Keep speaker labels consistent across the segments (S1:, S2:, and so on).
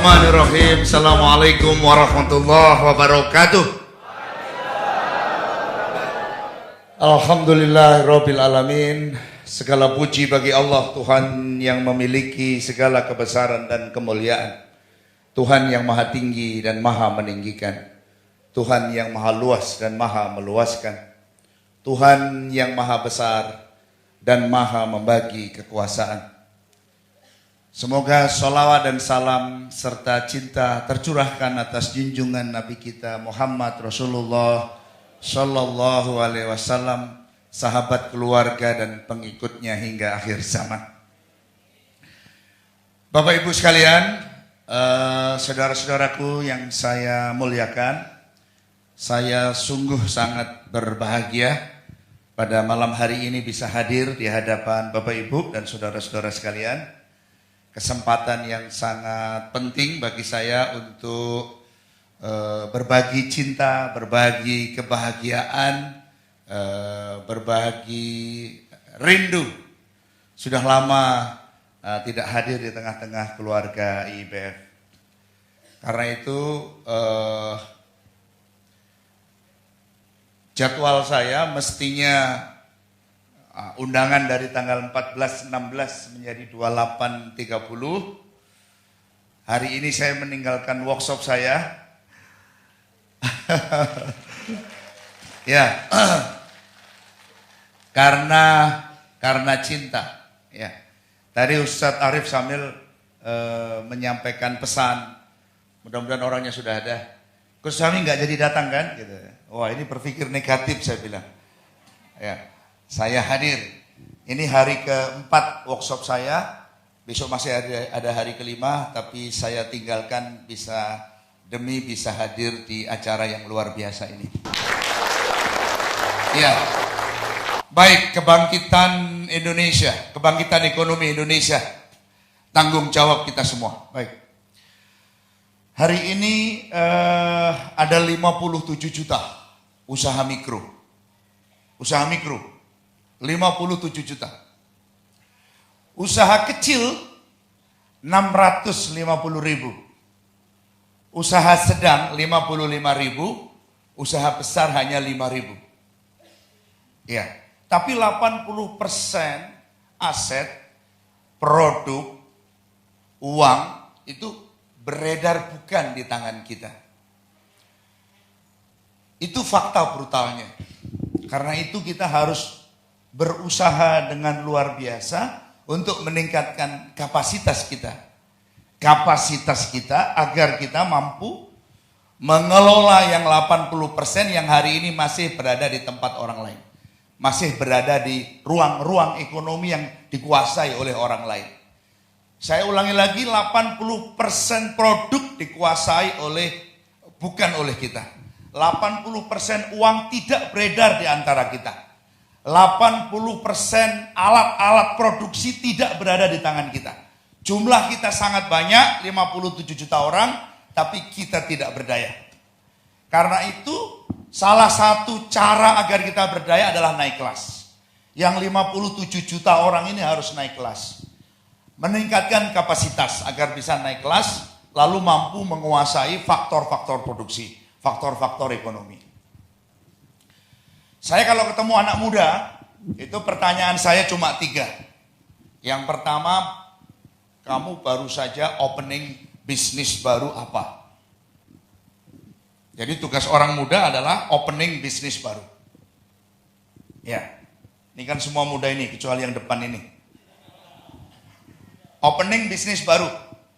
S1: Bismillahirrahmanirrahim. Assalamualaikum warahmatullahi wabarakatuh. Alhamdulillahirabbil alamin. Segala puji bagi Allah, Tuhan yang memiliki segala kebesaran dan kemuliaan. Tuhan yang maha tinggi dan maha meninggikan. Tuhan yang maha luas dan maha meluaskan. Tuhan yang maha besar dan maha membagi kekuasaan. Semoga sholawat dan salam serta cinta tercurahkan atas junjungan Nabi kita Muhammad Rasulullah Sallallahu Alaihi Wasallam, sahabat, keluarga dan pengikutnya hingga akhir zaman. Bapak Ibu sekalian, saudara-saudaraku yang saya muliakan, saya sungguh sangat berbahagia pada malam hari ini bisa hadir di hadapan Bapak Ibu dan saudara-saudara sekalian. Kesempatan yang sangat penting bagi saya untuk berbagi cinta, berbagi kebahagiaan, berbagi rindu. Sudah lama tidak hadir di tengah-tengah keluarga IIBF. Karena itu jadwal saya mestinya undangan dari tanggal 14-16 menjadi 28-30. Hari ini saya meninggalkan workshop saya. Ya, karena cinta. Ya, tadi Ustadz Arif sambil menyampaikan pesan. Mudah-mudahan orangnya sudah ada. Gus Sami nggak jadi datang kan? Gitu. Wah, ini berpikir negatif saya bilang. Ya. Saya hadir. Ini hari keempat workshop saya. Besok masih ada hari kelima, tapi saya tinggalkan bisa hadir di acara yang luar biasa ini. Ya, baik, kebangkitan Indonesia, kebangkitan ekonomi Indonesia, tanggung jawab kita semua. Baik. Hari ini ada 57 juta usaha mikro. Usaha mikro. 57 juta. Usaha kecil 650 ribu. Usaha sedang 55 ribu. Usaha besar hanya 5 ribu. Ya, tapi 80% aset, produk, uang itu beredar bukan di tangan kita. Itu fakta brutalnya. Karena itu kita harus berusaha dengan luar biasa untuk meningkatkan kapasitas kita. Kapasitas kita agar kita mampu mengelola yang 80% yang hari ini masih berada di tempat orang lain. Masih berada di ruang-ruang ekonomi yang dikuasai oleh orang lain. Saya ulangi lagi, 80% produk dikuasai bukan oleh kita. 80% uang tidak beredar di antara kita. 80% alat-alat produksi tidak berada di tangan kita. Jumlah kita sangat banyak, 57 juta orang, tapi kita tidak berdaya. Karena itu, salah satu cara agar kita berdaya adalah naik kelas. Yang 57 juta orang ini harus naik kelas. Meningkatkan kapasitas agar bisa naik kelas, lalu mampu menguasai faktor-faktor produksi, faktor-faktor ekonomi. Saya kalau ketemu anak muda, itu pertanyaan saya cuma 3. Yang pertama, kamu baru saja opening bisnis baru apa? Jadi tugas orang muda adalah opening bisnis baru. Ya, ini kan semua muda ini, kecuali yang depan ini. Opening bisnis baru.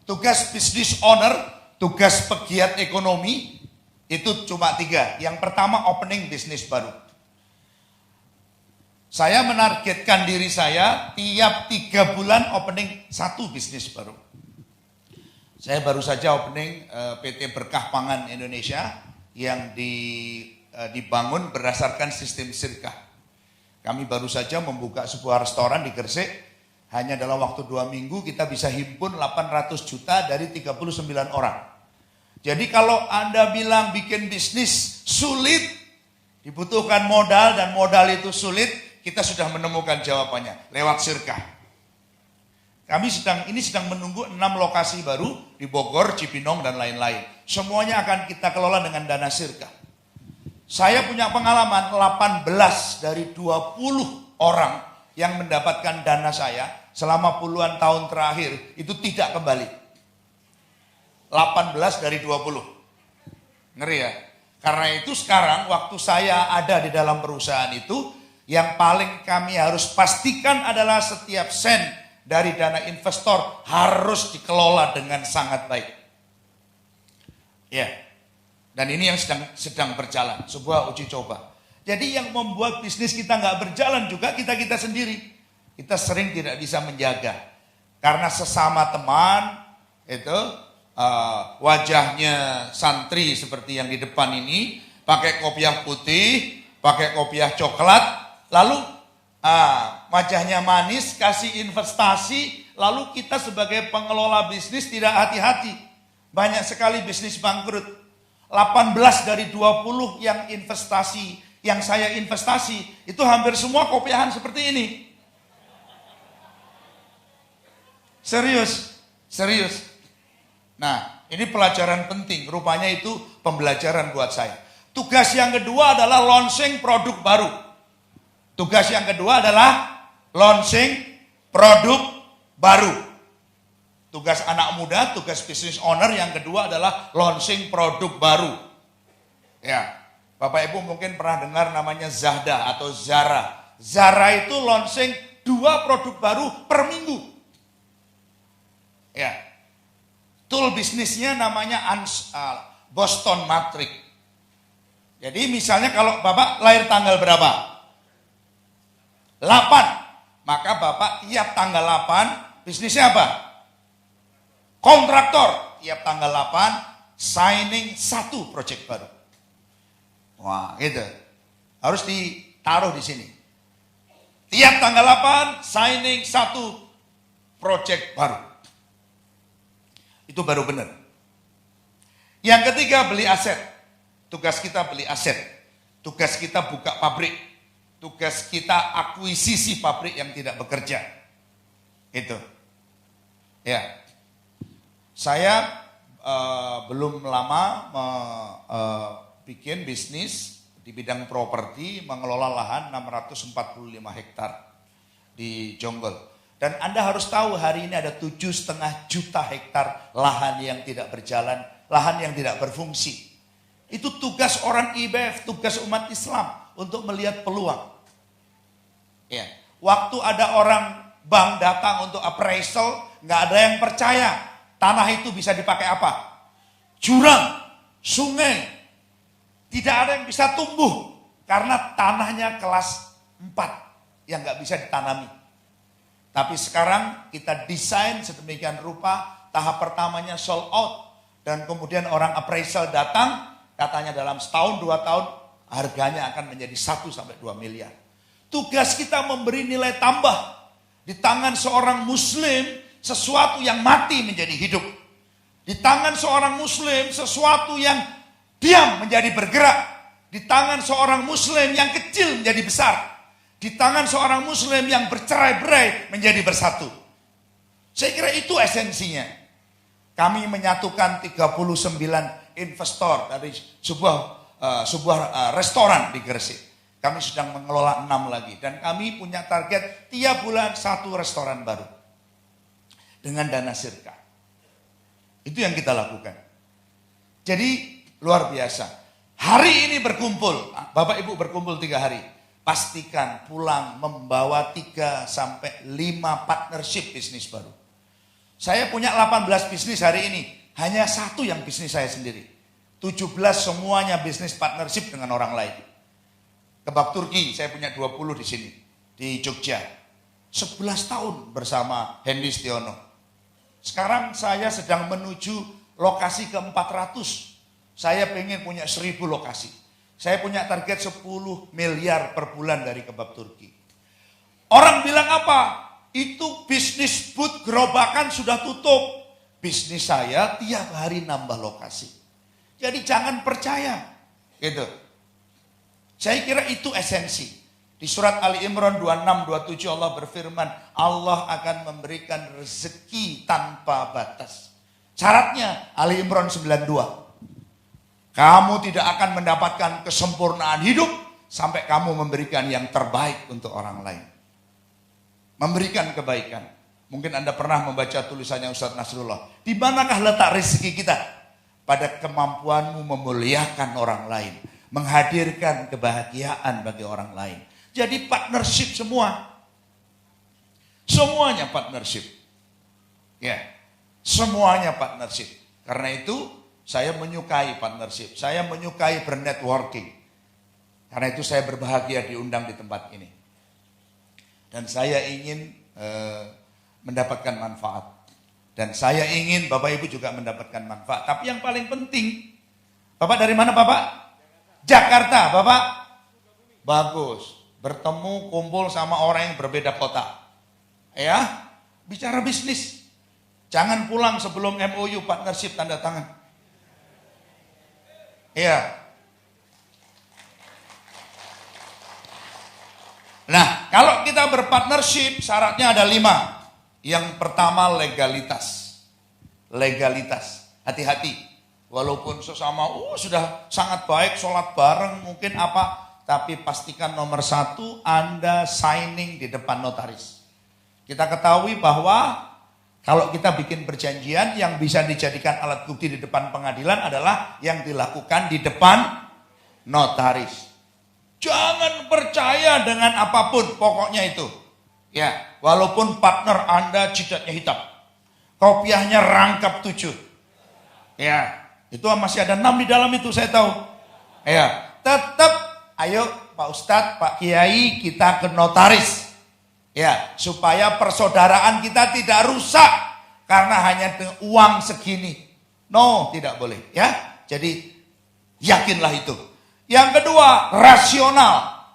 S1: Tugas business owner, tugas pegiat ekonomi, itu cuma 3. Yang pertama, opening bisnis baru. Saya menargetkan diri saya tiap 3 bulan opening 1 bisnis baru. Saya baru saja opening PT Berkah Pangan Indonesia yang dibangun berdasarkan sistem syirkah. Kami baru saja membuka sebuah restoran di Gresik. Hanya dalam waktu 2 minggu kita bisa himpun 800 juta dari 39 orang. Jadi kalau Anda bilang bikin bisnis sulit, dibutuhkan modal dan modal itu sulit, kita sudah menemukan jawabannya lewat syirkah. Ini sedang menunggu 6 lokasi baru di Bogor, Cibinong, dan lain-lain. Semuanya akan kita kelola dengan dana sirka. Saya punya pengalaman 18 dari 20 orang yang mendapatkan dana saya selama puluhan tahun terakhir itu tidak kembali. 18 dari 20. Ngeri ya? Karena itu sekarang waktu saya ada di dalam perusahaan itu, yang paling kami harus pastikan adalah setiap sen dari dana investor harus dikelola dengan sangat baik. Ya. Dan ini yang sedang berjalan, sebuah uji coba. Jadi yang membuat bisnis kita nggak berjalan juga kita sendiri. Kita sering tidak bisa menjaga. Karena sesama teman, itu wajahnya santri seperti yang di depan ini, pakai kopiah putih, pakai kopiah coklat, lalu wajahnya manis, kasih investasi, lalu kita sebagai pengelola bisnis tidak hati-hati. Banyak sekali bisnis bangkrut. 18 dari 20 yang saya investasi, itu hampir semua kopiahan seperti ini. Serius. Nah, ini pelajaran penting. Rupanya itu pembelajaran buat saya. Tugas yang kedua adalah launching produk baru. Tugas yang kedua adalah launching produk baru. Tugas anak muda, tugas business owner yang kedua adalah launching produk baru. Ya, Bapak Ibu mungkin pernah dengar namanya Zahda atau Zara. Zara itu launching 2 produk baru per minggu. Ya, tool bisnisnya namanya Boston Matrix. Jadi misalnya kalau Bapak lahir tanggal berapa? 8. Maka Bapak tiap tanggal 8 bisnisnya apa? Kontraktor. Tiap tanggal 8 signing 1 proyek baru. Wah, gitu. Harus ditaruh di sini. Tiap tanggal 8 signing 1 proyek baru. Itu baru benar. Yang ketiga, beli aset. Tugas kita beli aset. Tugas kita buka pabrik. Tugas kita akuisisi pabrik yang tidak bekerja. Itu. Ya. Saya belum lama bikin bisnis di bidang properti, mengelola lahan 645 hektar di Jonggol. Dan Anda harus tahu hari ini ada 7,5 juta hektar lahan yang tidak berjalan, lahan yang tidak berfungsi. Itu tugas orang IBF, tugas umat Islam untuk melihat peluang. Ya. Waktu ada orang bank datang untuk appraisal, nggak ada yang percaya. Tanah itu bisa dipakai apa? Jurang, sungai. Tidak ada yang bisa tumbuh. Karena tanahnya kelas 4 yang nggak bisa ditanami. Tapi sekarang kita desain sedemikian rupa, tahap pertamanya sold out. Dan kemudian orang appraisal datang, katanya dalam setahun 2 tahun harganya akan menjadi 1-2 miliar. Tugas kita memberi nilai tambah. Di tangan seorang muslim, sesuatu yang mati menjadi hidup. Di tangan seorang muslim, sesuatu yang diam menjadi bergerak. Di tangan seorang muslim yang kecil menjadi besar. Di tangan seorang muslim yang bercerai-berai menjadi bersatu. Saya kira itu esensinya. Kami menyatukan 39 investor dari sebuah restoran di Gresik. Kami sedang mengelola 6 lagi. Dan kami punya target tiap bulan 1 restoran baru. Dengan dana sirka. Itu yang kita lakukan. Jadi luar biasa. Hari ini berkumpul, Bapak Ibu berkumpul 3 hari. Pastikan pulang membawa 3-5 partnership bisnis baru. Saya punya 18 bisnis hari ini. Hanya 1 yang bisnis saya sendiri. 17 semuanya bisnis partnership dengan orang lain. Kebab Turki saya punya 20 di sini. Di Jogja. 11 tahun bersama Hendy Stiono. Sekarang saya sedang menuju lokasi ke-400. Saya pengen punya 1000 lokasi. Saya punya target 10 miliar per bulan dari kebab Turki. Orang bilang apa? Itu bisnis booth gerobakan sudah tutup. Bisnis saya tiap hari nambah lokasi. Jadi jangan percaya. Gitu. Saya kira itu esensi. Di Di surat Ali Imran 26-27 Allah berfirman, Allah akan memberikan rezeki tanpa batas. Syaratnya Ali Imran 92. Kamu tidak akan mendapatkan kesempurnaan hidup sampai kamu memberikan yang terbaik untuk orang lain. Memberikan kebaikan. Mungkin Anda pernah membaca tulisannya Ustadz Nasrullah. Di manakah letak rezeki kita? Pada kemampuanmu memuliakan orang lain. Menghadirkan kebahagiaan bagi orang lain. Jadi partnership semua. Semuanya partnership. Ya, semuanya partnership. Karena itu saya menyukai partnership. Saya menyukai bernetworking. Karena itu saya berbahagia diundang di tempat ini. Dan saya ingin mendapatkan manfaat. Dan saya ingin Bapak Ibu juga mendapatkan manfaat. Tapi yang paling penting, Bapak dari mana Bapak? Jakarta, Bapak? Bagus. Bertemu, kumpul sama orang yang berbeda kota. Ya, bicara bisnis. Jangan pulang sebelum MOU partnership tanda tangan. Ya. Nah, kalau kita berpartnership, syaratnya ada 5. Yang pertama legalitas. Legalitas. Hati-hati. Walaupun sesama, sudah sangat baik, sholat bareng, mungkin apa. Tapi pastikan nomor 1, Anda signing di depan notaris. Kita ketahui bahwa kalau kita bikin perjanjian yang bisa dijadikan alat bukti di depan pengadilan adalah yang dilakukan di depan notaris. Jangan percaya dengan apapun, pokoknya itu. Ya, walaupun partner Anda jidatnya hitam. Kopiahnya rangkap 7. Ya, itu masih ada 6 di dalam itu saya tahu. Ya, tetap ayo Pak Ustadz, Pak Kiai kita ke notaris. Ya, supaya persaudaraan kita tidak rusak karena hanya dengan uang segini. No, tidak boleh. Ya, jadi yakinlah itu. Yang kedua, rasional.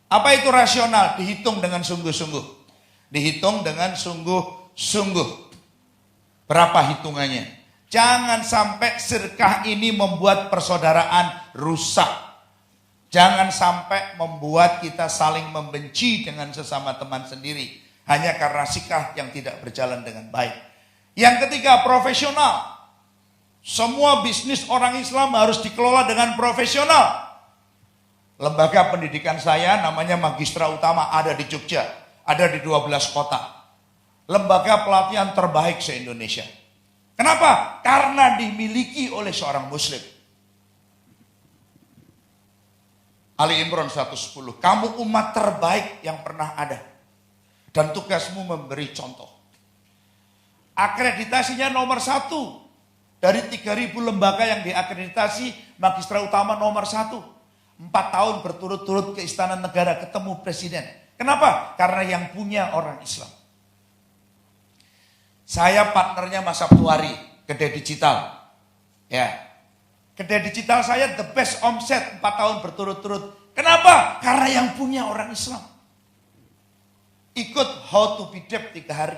S1: Apa itu rasional? Dihitung dengan sungguh-sungguh. Dihitung dengan sungguh-sungguh. Berapa hitungannya? Jangan sampai sedekah ini membuat persaudaraan rusak. Jangan sampai membuat kita saling membenci dengan sesama teman sendiri. Hanya karena sikap yang tidak berjalan dengan baik. Yang ketiga, profesional. Semua bisnis orang Islam harus dikelola dengan profesional. Lembaga pendidikan saya namanya Magistra Utama, ada di Jogja, ada di 12 kota. Lembaga pelatihan terbaik se-Indonesia. Kenapa? Karena dimiliki oleh seorang muslim. Ali Imran 110, kamu umat terbaik yang pernah ada. Dan tugasmu memberi contoh. Akreditasinya nomor 1. Dari 3.000 lembaga yang diakreditasi, Magistra Utama nomor 1. 4 tahun berturut-turut ke Istana Negara ketemu Presiden. Kenapa? Karena yang punya orang Islam. Saya partnernya Mas Sabtuari, Kedai Digital. Ya, Kedai Digital saya the best omset 4 tahun berturut-turut. Kenapa? Karena yang punya orang Islam. Ikut How to Be Debt 3 hari.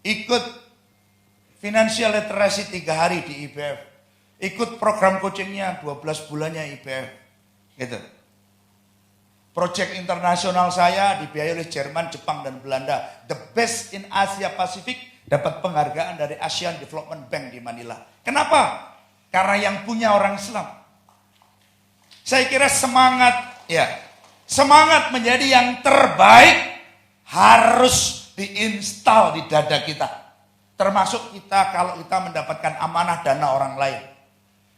S1: Ikut Financial Literacy 3 hari di IBF. Ikut program coachingnya 12 bulannya IBF. Gitu. Project internasional saya dibiayai oleh Jerman, Jepang, dan Belanda. The best in Asia Pasifik, dapat penghargaan dari Asian Development Bank di Manila. Kenapa? Karena yang punya orang Islam. Saya kira semangat menjadi yang terbaik harus diinstal di dada kita. Termasuk kita kalau kita mendapatkan amanah dana orang lain.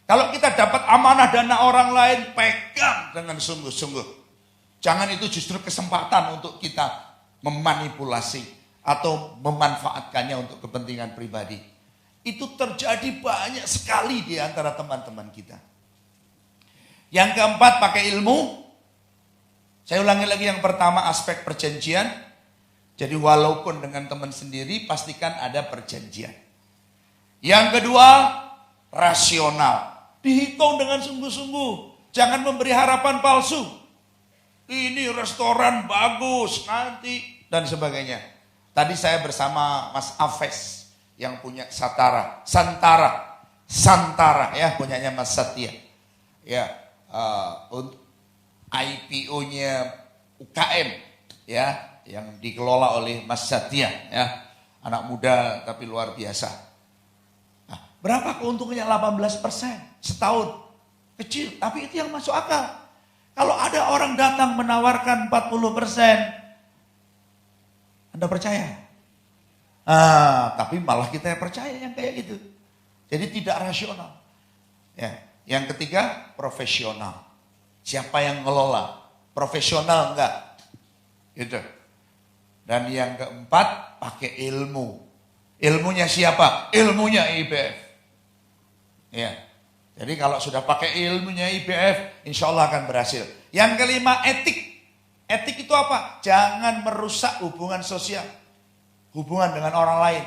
S1: Kalau kita dapat amanah dana orang lain, pegang dengan sungguh-sungguh. Jangan itu justru kesempatan untuk kita memanipulasi atau memanfaatkannya untuk kepentingan pribadi. Itu terjadi banyak sekali di antara teman-teman kita. Yang keempat, pakai ilmu. Saya ulangi lagi, yang pertama aspek perjanjian. Jadi walaupun dengan teman sendiri, pastikan ada perjanjian. Yang kedua, rasional. Dihitung dengan sungguh-sungguh. Jangan memberi harapan palsu. Ini restoran bagus nanti dan sebagainya. Tadi saya bersama Mas Afes yang punya Santara ya, punyanya Mas Satya. Ya, untuk IPO-nya UKM ya, yang dikelola oleh Mas Satya ya, anak muda tapi luar biasa. Nah, berapa keuntungannya? 18% setahun, kecil, tapi itu yang masuk akal. Kalau ada orang datang menawarkan 40%, Anda percaya? Tapi malah kita yang percaya yang kayak gitu. Jadi tidak rasional. Ya, yang ketiga profesional. Siapa yang ngelola? Profesional enggak? Gitu. Dan yang keempat, pakai ilmu. Ilmunya siapa? Ilmunya IBF. Ya. Jadi kalau sudah pakai ilmunya IBF, insya Allah akan berhasil. Yang kelima, etik. Etik itu apa? Jangan merusak hubungan sosial. Hubungan dengan orang lain.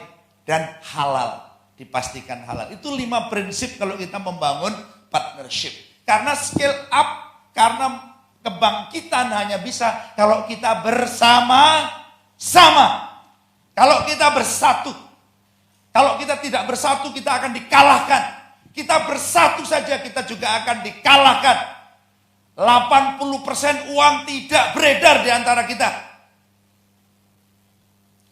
S1: Dan halal. Dipastikan halal. Itu 5 prinsip kalau kita membangun partnership. Karena skill up, karena kebangkitan hanya bisa kalau kita bersama-sama. Kalau kita bersatu. Kalau kita tidak bersatu, kita akan dikalahkan. Kita bersatu saja, kita juga akan dikalahkan. 80% uang tidak beredar di antara kita.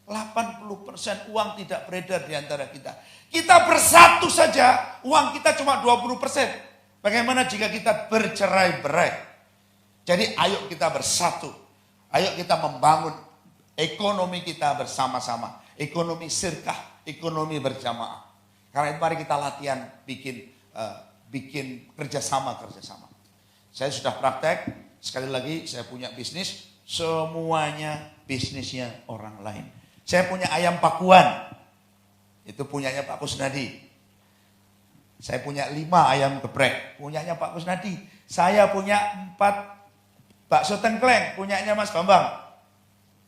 S1: 80% uang tidak beredar di antara kita. Kita bersatu saja, uang kita cuma 20%. Bagaimana jika kita bercerai-berai? Jadi ayo kita bersatu. Ayo kita membangun ekonomi kita bersama-sama. Ekonomi sirkah, ekonomi berjamaah. Karena itu mari kita latihan bikin kerjasama. Saya sudah praktek, sekali lagi saya punya bisnis, semuanya bisnisnya orang lain. Saya punya ayam pakuan, itu punyanya Pak Kusnadi. Saya punya 5 ayam geprek, punyanya Pak Kusnadi. Saya punya 4 bakso tengkleng, punyanya Mas Bambang.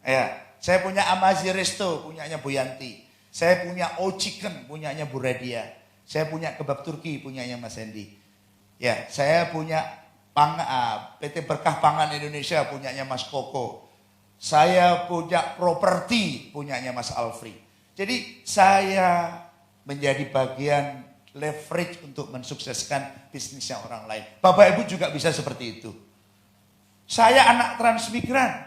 S1: Ya, saya punya Amazi Resto, punyanya Bu Yanti. Saya punya O-Chicken, punyanya Bu Radia. Saya punya kebab Turki, punyanya Mas Hendy. Ya, saya punya PT Berkah Pangan Indonesia, punyanya Mas Koko. Saya punya properti, punyanya Mas Alfri. Jadi saya menjadi bagian leverage untuk mensukseskan bisnisnya orang lain. Bapak Ibu juga bisa seperti itu. Saya anak transmigran.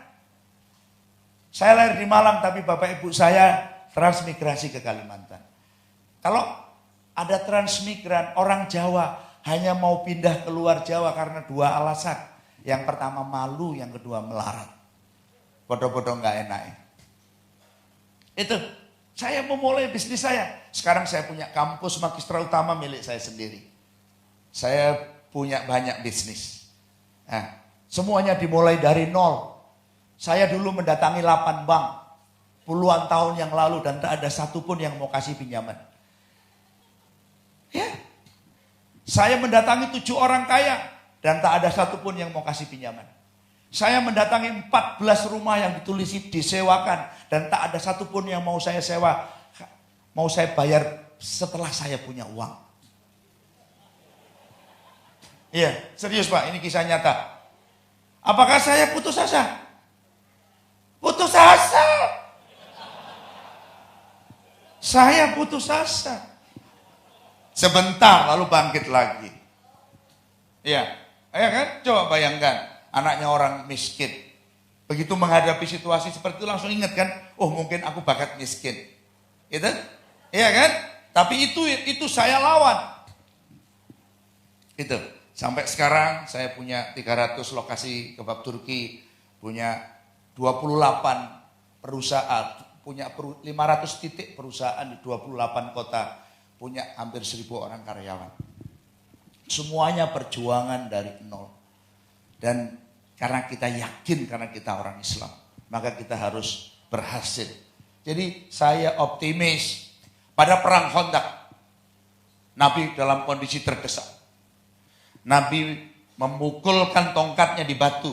S1: Saya lahir di Malang, tapi Bapak Ibu saya transmigrasi ke Kalimantan. Kalau ada transmigran, orang Jawa hanya mau pindah keluar Jawa karena 2 alasan. Yang pertama malu, yang kedua melarat. Bodoh-bodoh nggak enak. Itu, saya memulai bisnis saya. Sekarang saya punya kampus Magistra Utama milik saya sendiri. Saya punya banyak bisnis. Nah, semuanya dimulai dari nol. Saya dulu mendatangi 8 bank puluhan tahun yang lalu dan tak ada satupun yang mau kasih pinjaman. Ya. Saya mendatangi 7 orang kaya dan tak ada satupun yang mau kasih pinjaman. Saya mendatangi 14 rumah yang ditulisi disewakan dan tak ada satupun yang mau saya sewa, mau saya bayar setelah saya punya uang. Iya, serius Pak, ini kisah nyata. Apakah saya putus asa? Putus asa. Saya putus asa. Sebentar lalu bangkit lagi. Iya, ya kan? Coba bayangkan. Anaknya orang miskin. Begitu menghadapi situasi seperti itu langsung ingat kan, oh mungkin aku bakat miskin. Gitu? Iya kan? Tapi itu saya lawan. Itu. Sampai sekarang saya punya 300 lokasi kebab Turki, punya 28 perusahaan, punya 500 titik perusahaan di 28 kota, punya hampir 1000 orang karyawan. Semuanya perjuangan dari nol. Dan karena kita yakin, karena kita orang Islam, maka kita harus berhasil. Jadi saya optimis. Pada perang Khandaq, Nabi dalam kondisi terdesak. Nabi memukulkan tongkatnya di batu.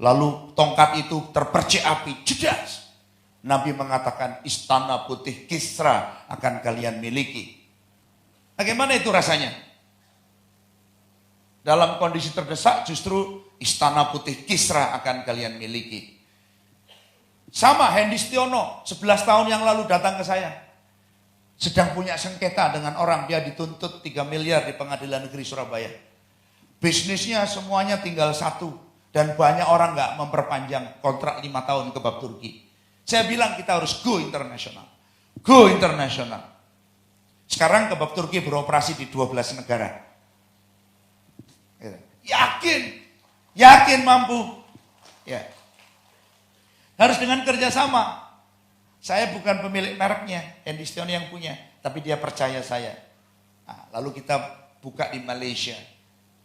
S1: Lalu tongkat itu terpercik api, jedas. Nabi mengatakan, istana putih Kisra akan kalian miliki. Bagaimana itu rasanya? Dalam kondisi terdesak justru istana putih Kisra akan kalian miliki. Sama Hendy Stiono 11 tahun yang lalu datang ke saya. Sedang punya sengketa dengan orang, dia dituntut 3 miliar di Pengadilan Negeri Surabaya. Bisnisnya semuanya tinggal 1 Dan banyak orang nggak memperpanjang kontrak 5 tahun ke bab Turki. Saya bilang kita harus go internasional. Go internasional. Sekarang kebab Turki beroperasi di 12 negara. Yakin mampu. Ya. Harus dengan kerjasama. Saya bukan pemilik mereknya, Endistion yang punya, tapi dia percaya saya. Nah, lalu kita buka di Malaysia.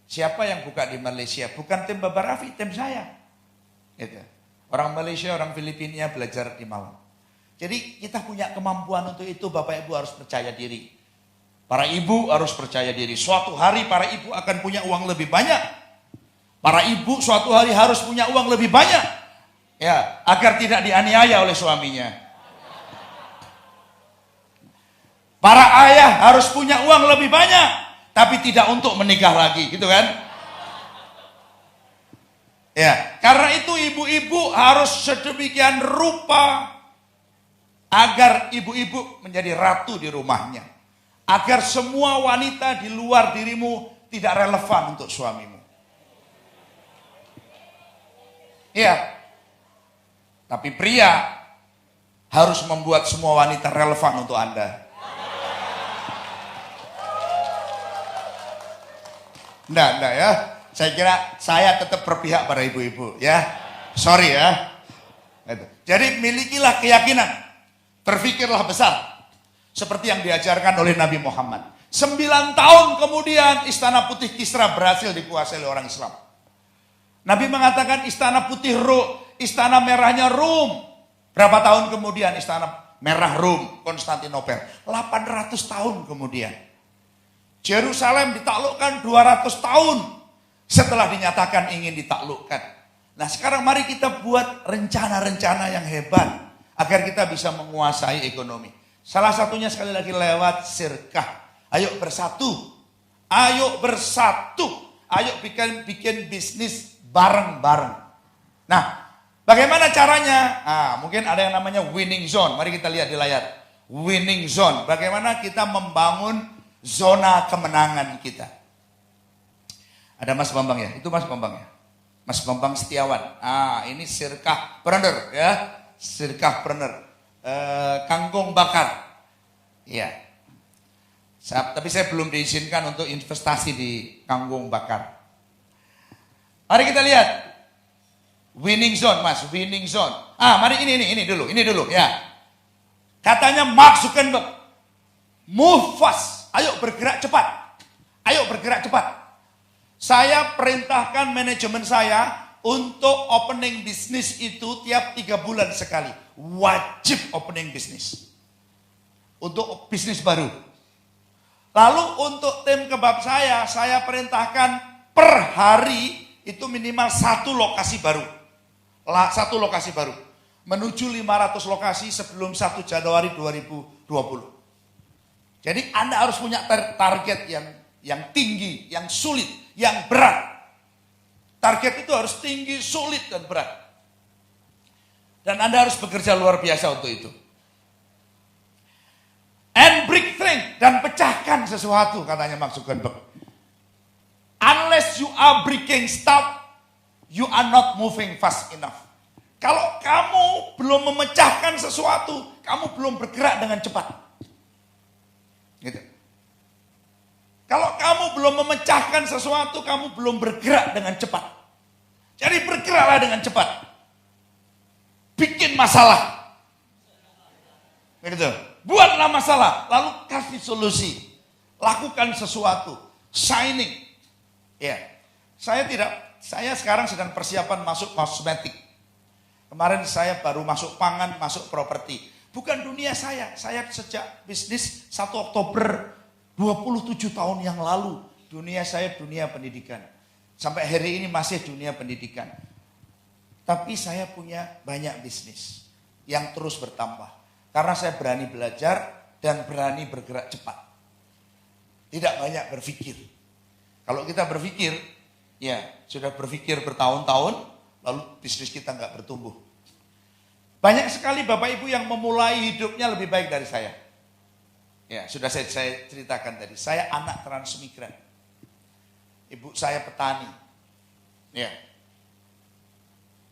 S1: Siapa yang buka di Malaysia? Bukan tim Baba Rafi, tim saya. Gitu. Orang Malaysia, orang Filipina belajar di Malang. Jadi kita punya kemampuan untuk itu, Bapak Ibu harus percaya diri. Para ibu harus percaya diri. Suatu hari para ibu akan punya uang lebih banyak. Para ibu suatu hari harus punya uang lebih banyak. Ya, agar tidak dianiaya oleh suaminya. Para ayah harus punya uang lebih banyak, tapi tidak untuk menikah lagi, gitu kan? Ya, karena itu ibu-ibu harus sedemikian rupa agar ibu-ibu menjadi ratu di rumahnya. Agar semua wanita di luar dirimu tidak relevan untuk suamimu. Ya, tapi pria harus membuat semua wanita relevan untuk Anda. Enggak ya. Saya kira saya tetap berpihak pada ibu-ibu ya. Sorry ya. Jadi milikilah keyakinan. Berpikirlah besar. Seperti yang diajarkan oleh Nabi Muhammad. 9 tahun kemudian Istana Putih Kisra berhasil dikuasai oleh orang Islam. Nabi mengatakan Istana Putih Istana Merahnya Rum. Berapa tahun kemudian Istana Merah Rum, Konstantinopel? 800 tahun kemudian. Yerusalem ditaklukkan 200 tahun setelah dinyatakan ingin ditaklukkan. Nah sekarang mari kita buat rencana-rencana yang hebat agar kita bisa menguasai ekonomi. Salah satunya sekali lagi lewat sirkah. Ayo bersatu. Ayo bersatu. Ayo bikin bisnis bareng-bareng. Nah bagaimana caranya? Mungkin ada yang namanya winning zone. Mari kita lihat di layar. Winning zone. Bagaimana kita membangun zona kemenangan kita. Ada Mas Bambang ya? Itu Mas Bambang ya? Mas Bambang Setiawan. Ini sirkah preneur ya. Sirkah preneur. Kangkung bakar. Ya. Tapi saya belum diizinkan untuk investasi di kangkung bakar. Mari kita lihat. Winning zone Mas, winning zone. Mari ini dulu ya. Katanya Mark Zuckerberg. Move fast. Ayo bergerak cepat. Ayo bergerak cepat. Saya perintahkan manajemen saya untuk opening bisnis itu tiap 3 bulan sekali. Wajib opening bisnis. Untuk bisnis baru. Lalu untuk tim kebab saya perintahkan per hari itu minimal 1 lokasi baru. 1 lokasi baru. Menuju 500 lokasi sebelum 1 Januari 2020. Jadi Anda harus punya target yang tinggi, yang sulit, yang berat. Target itu harus tinggi, sulit, dan berat. Dan Anda harus bekerja luar biasa untuk itu. And break things, dan pecahkan sesuatu, katanya Mark Zuckerberg. Unless you are breaking stuff, you are not moving fast enough. Kalau kamu belum memecahkan sesuatu, kamu belum bergerak dengan cepat. Gitu. Kalau kamu belum memecahkan sesuatu, kamu belum bergerak dengan cepat. Jadi bergeraklah dengan cepat. Bikin masalah. Gitu. Buatlah masalah, lalu kasih solusi. Lakukan sesuatu. Shining. Ya. Saya sekarang sedang persiapan masuk kosmetik. Kemarin saya baru masuk pangan, masuk properti. Bukan dunia saya sejak bisnis 1 Oktober 27 tahun yang lalu. Dunia saya dunia pendidikan. Sampai hari ini masih dunia pendidikan. Tapi saya punya banyak bisnis yang terus bertambah. Karena saya berani belajar dan berani bergerak cepat. Tidak banyak berpikir. Kalau kita berpikir, ya sudah berpikir bertahun-tahun, lalu bisnis kita nggak bertumbuh. Banyak sekali Bapak Ibu yang memulai hidupnya lebih baik dari saya. Ya, sudah saya ceritakan tadi. Saya anak transmigran. Ibu saya petani. Ya.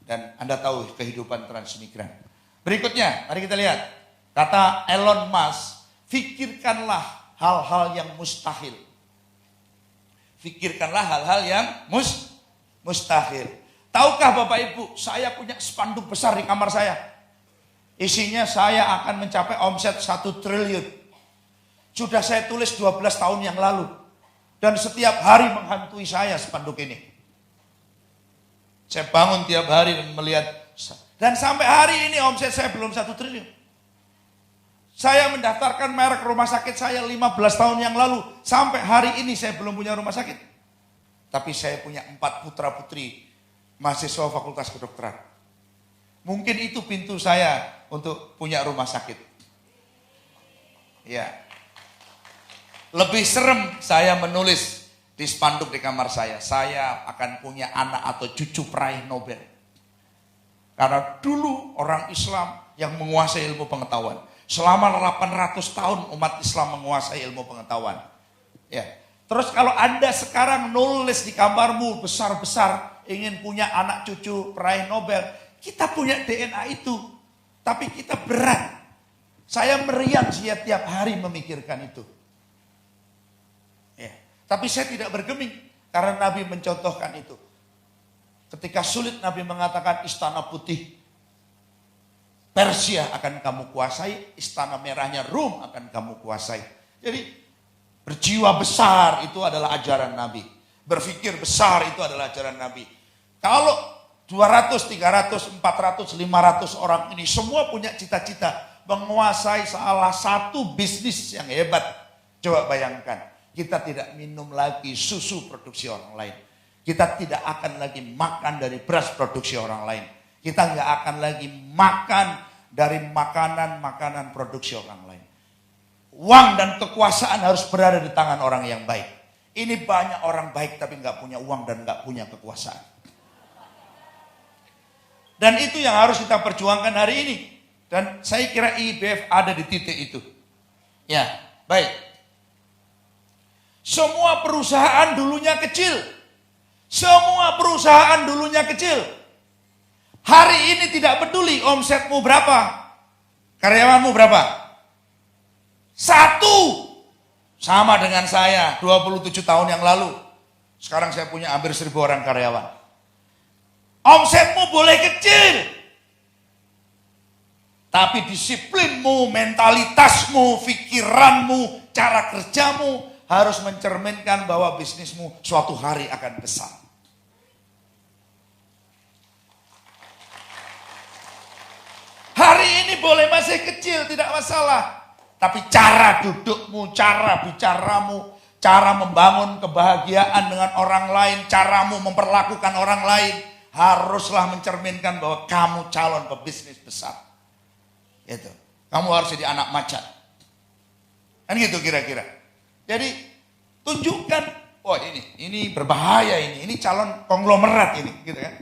S1: Dan Anda tahu kehidupan transmigran. Berikutnya, mari kita lihat. Kata Elon Musk, pikirkanlah hal-hal yang mustahil. Pikirkanlah hal-hal yang mustahil. Tahukah Bapak Ibu, saya punya spanduk besar di kamar saya. Isinya saya akan mencapai omset 1 triliun. Sudah saya tulis 12 tahun yang lalu. Dan setiap hari menghantui saya spanduk ini. Saya bangun tiap hari dan melihat. Dan sampai hari ini omset saya belum 1 triliun. Saya mendaftarkan merek rumah sakit saya 15 tahun yang lalu. Sampai hari ini saya belum punya rumah sakit. Tapi saya punya 4 putra putri mahasiswa fakultas kedokteran. Mungkin itu pintu saya untuk punya rumah sakit. Ya. Lebih serem saya menulis di spanduk di kamar saya akan punya anak atau cucu peraih Nobel. Karena dulu orang Islam yang menguasai ilmu pengetahuan. Selama 800 tahun umat Islam menguasai ilmu pengetahuan. Ya. Terus kalau Anda sekarang nulis di kamarmu besar-besar ingin punya anak cucu peraih Nobel, kita punya DNA itu. Tapi kita berat. Saya meriang setiap hari memikirkan itu. Ya. Tapi saya tidak bergeming karena Nabi mencontohkan itu. Ketika sulit Nabi mengatakan istana putih Persia akan kamu kuasai, istana merahnya Rum akan kamu kuasai. Jadi berjiwa besar itu adalah ajaran Nabi. Berpikir besar itu adalah ajaran Nabi. Kalau 200, 300, 400, 500 orang ini semua punya cita-cita menguasai salah satu bisnis yang hebat. Coba bayangkan. Kita tidak minum lagi susu produksi orang lain. Kita tidak akan lagi makan dari beras produksi orang lain. Kita nggak akan lagi makan dari makanan produksi orang lain. Uang dan kekuasaan harus berada di tangan orang yang baik. Ini banyak orang baik tapi nggak punya uang dan nggak punya kekuasaan. Dan itu yang harus kita perjuangkan hari ini. Dan saya kira IBF ada di titik itu. Ya, baik. Semua perusahaan dulunya kecil. Semua perusahaan dulunya kecil. Hari ini tidak peduli omsetmu berapa. Karyawanmu berapa? 1. Sama dengan saya 27 tahun yang lalu. Sekarang saya punya hampir 1.000 orang karyawan. Omsetmu boleh kecil. Tapi disiplinmu, mentalitasmu, pikiranmu, cara kerjamu harus mencerminkan bahwa bisnismu suatu hari akan besar. Hari ini boleh masih kecil, tidak masalah. Tapi cara dudukmu, cara bicaramu, cara membangun kebahagiaan dengan orang lain, caramu memperlakukan orang lain, haruslah mencerminkan bahwa kamu calon pebisnis besar. Itu. Kamu harus jadi anak macan. Kan gitu kira-kira. Jadi tunjukkan, oh ini berbahaya ini calon konglomerat ini, gitu kan?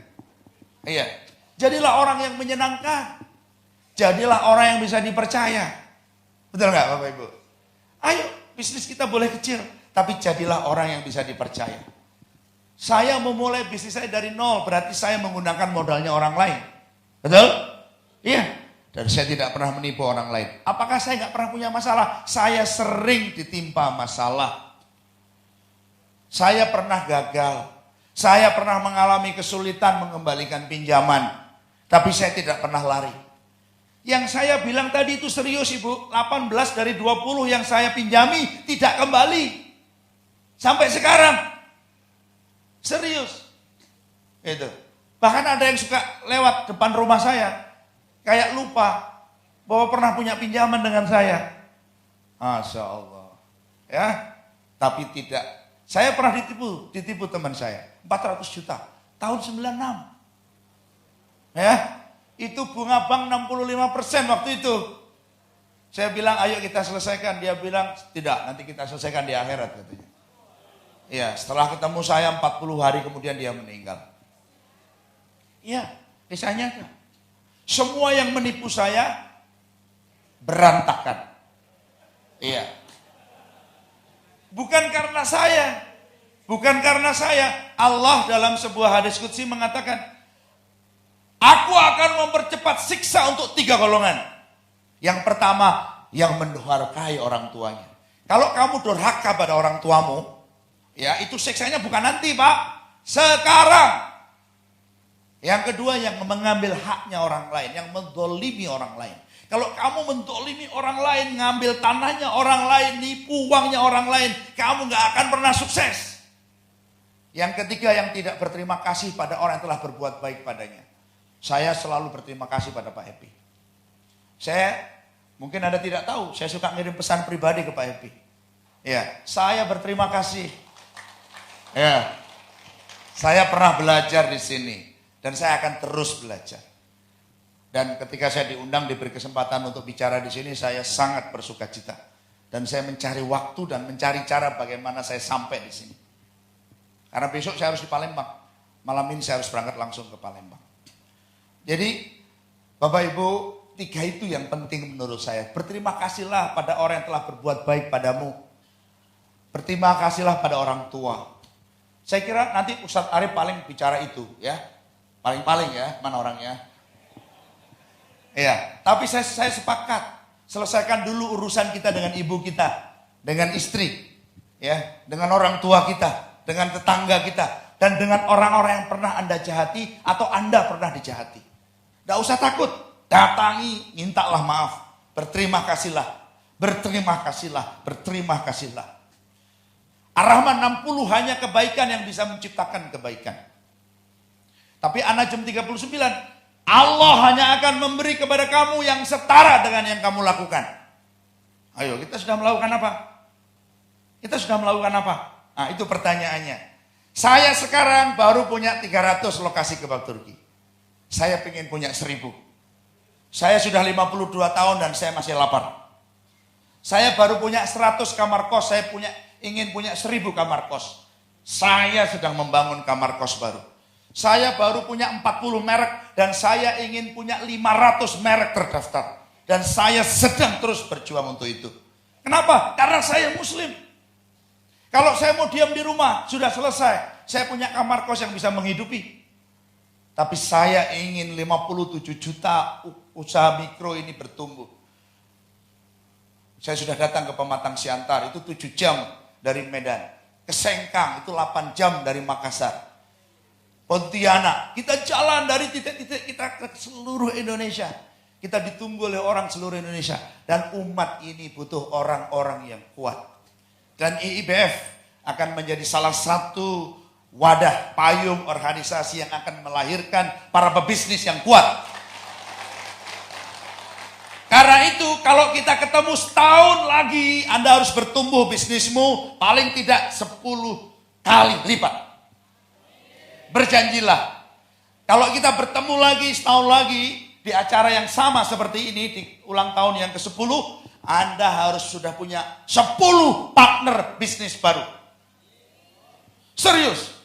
S1: Iya. Jadilah orang yang menyenangkan, jadilah orang yang bisa dipercaya, betul nggak Bapak Ibu? Ayo, bisnis kita boleh kecil, tapi jadilah orang yang bisa dipercaya. Saya memulai bisnis saya dari nol, berarti saya menggunakan modalnya orang lain, betul? Iya. Dan saya tidak pernah menipu orang lain. Apakah saya nggak pernah punya masalah? Saya sering ditimpa masalah. Saya pernah gagal. Saya pernah mengalami kesulitan mengembalikan pinjaman. Tapi saya tidak pernah lari. Yang saya bilang tadi itu serius Ibu. 18 dari 20 yang saya pinjami tidak kembali. Sampai sekarang. Serius. Itu. Bahkan ada yang suka lewat depan rumah saya. Kayak lupa bahwa pernah punya pinjaman dengan saya. Masya Allah. Ya, tapi tidak. Saya pernah ditipu teman saya. 400 juta. Tahun 96. Ya, itu bunga bank 65% waktu itu. Saya bilang ayo kita selesaikan. Dia bilang tidak, nanti kita selesaikan di akhirat katanya. Ya, setelah ketemu saya 40 hari kemudian dia meninggal. Iya, kisahnya kan. Semua yang menipu saya berantakan. Iya. Bukan karena saya. Bukan karena saya. Allah dalam sebuah hadis qudsi mengatakan, Aku akan mempercepat siksa untuk 3 golongan. Yang pertama, yang mendurhakai orang tuanya. Kalau kamu durhaka pada orang tuamu, ya itu siksanya bukan nanti, Pak. Sekarang. Yang kedua, yang mengambil haknya orang lain, yang mendolimi orang lain. Kalau kamu mendolimi orang lain, ngambil tanahnya orang lain, nipu uangnya orang lain, kamu gak akan pernah sukses. Yang ketiga, yang tidak berterima kasih pada orang yang telah berbuat baik padanya. Saya selalu berterima kasih pada Pak Happy. Mungkin Anda tidak tahu, saya suka ngirim pesan pribadi ke Pak Happy. Ya, saya berterima kasih. Ya, saya pernah belajar di sini dan saya akan terus belajar. Dan ketika saya diundang, diberi kesempatan untuk bicara di sini, saya sangat bersukacita. Dan saya mencari waktu dan mencari cara bagaimana saya sampai di sini. Karena besok saya harus di Palembang. Malam ini saya harus berangkat langsung ke Palembang. Jadi, Bapak Ibu, 3 itu yang penting menurut saya. Berterima kasihlah pada orang yang telah berbuat baik padamu. Berterima kasihlah pada orang tua. Saya kira nanti Ustadz Arif paling bicara itu ya. Paling-paling ya, mana orangnya? Iya, tapi saya sepakat. Selesaikan dulu urusan kita dengan ibu kita, dengan istri, ya, dengan orang tua kita, dengan tetangga kita, dan dengan orang-orang yang pernah Anda jahati atau Anda pernah dijahati. Tidak usah takut, datangi, mintalah maaf, berterima kasihlah, berterima kasihlah, berterima kasihlah. Ar-Rahman 60 hanya kebaikan yang bisa menciptakan kebaikan. Tapi An-Najm 39, Allah hanya akan memberi kepada kamu yang setara dengan yang kamu lakukan. Ayo, kita sudah melakukan apa? Kita sudah melakukan apa? Nah, itu pertanyaannya. Saya sekarang baru punya 300 lokasi kebab Turki. Saya pengen punya 1000. Saya sudah 52 tahun dan saya masih lapar. Saya baru punya 100 kamar kos, saya ingin punya 1000 kamar kos. Saya sedang membangun kamar kos baru. Saya baru punya 40 merek dan saya ingin punya 500 merek terdaftar. Dan saya sedang terus berjuang untuk itu. Kenapa? Karena saya muslim. Kalau saya mau diam di rumah, sudah selesai. Saya punya kamar kos yang bisa menghidupi. Tapi saya ingin 57 juta usaha mikro ini bertumbuh. Saya sudah datang ke Pematang Siantar, itu 7 jam dari Medan. Ke Sengkang, itu 8 jam dari Makassar. Pontianak, kita jalan dari titik-titik kita ke seluruh Indonesia. Kita ditunggu oleh orang seluruh Indonesia. Dan umat ini butuh orang-orang yang kuat. Dan IIBF akan menjadi salah satu wadah payung organisasi yang akan melahirkan para pebisnis yang kuat. Karena itu kalau kita ketemu setahun lagi, Anda harus bertumbuh bisnismu paling tidak 10 kali lipat. Berjanjilah. Kalau kita bertemu lagi setahun lagi di acara yang sama seperti ini, di ulang tahun yang ke-10, Anda harus sudah punya 10 partner bisnis baru. Serius.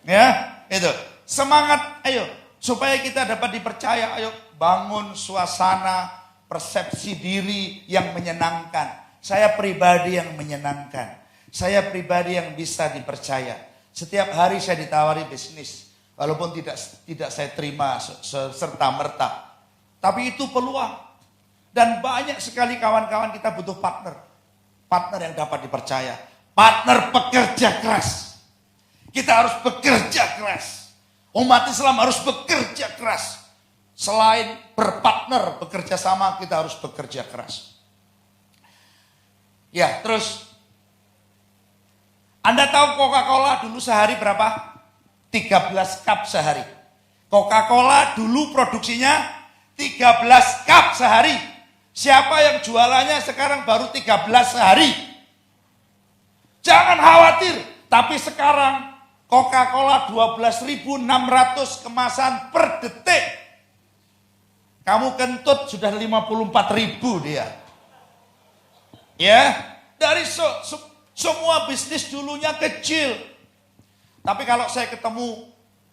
S1: Ya, itu. Semangat, ayo. Supaya kita dapat dipercaya, ayo bangun suasana persepsi diri yang menyenangkan. Saya pribadi yang menyenangkan. Saya pribadi yang bisa dipercaya. Setiap hari saya ditawari bisnis. Walaupun tidak saya terima serta-merta. Tapi itu peluang. Dan banyak sekali kawan-kawan kita butuh partner. Partner yang dapat dipercaya. Partner pekerja keras. Kita harus bekerja keras. Umat Islam harus bekerja keras. Selain berpartner, bekerja sama, kita harus bekerja keras. Ya, terus. Anda tahu Coca-Cola dulu sehari berapa? 13 cup sehari. Coca-Cola dulu produksinya 13 cup sehari. Siapa yang jualannya sekarang baru 13 sehari? Jangan khawatir. Tapi sekarang Coca-Cola 12.600 kemasan per detik. Kamu kentut sudah 54.000 dia. Ya, dari semua bisnis dulunya kecil. Tapi kalau saya ketemu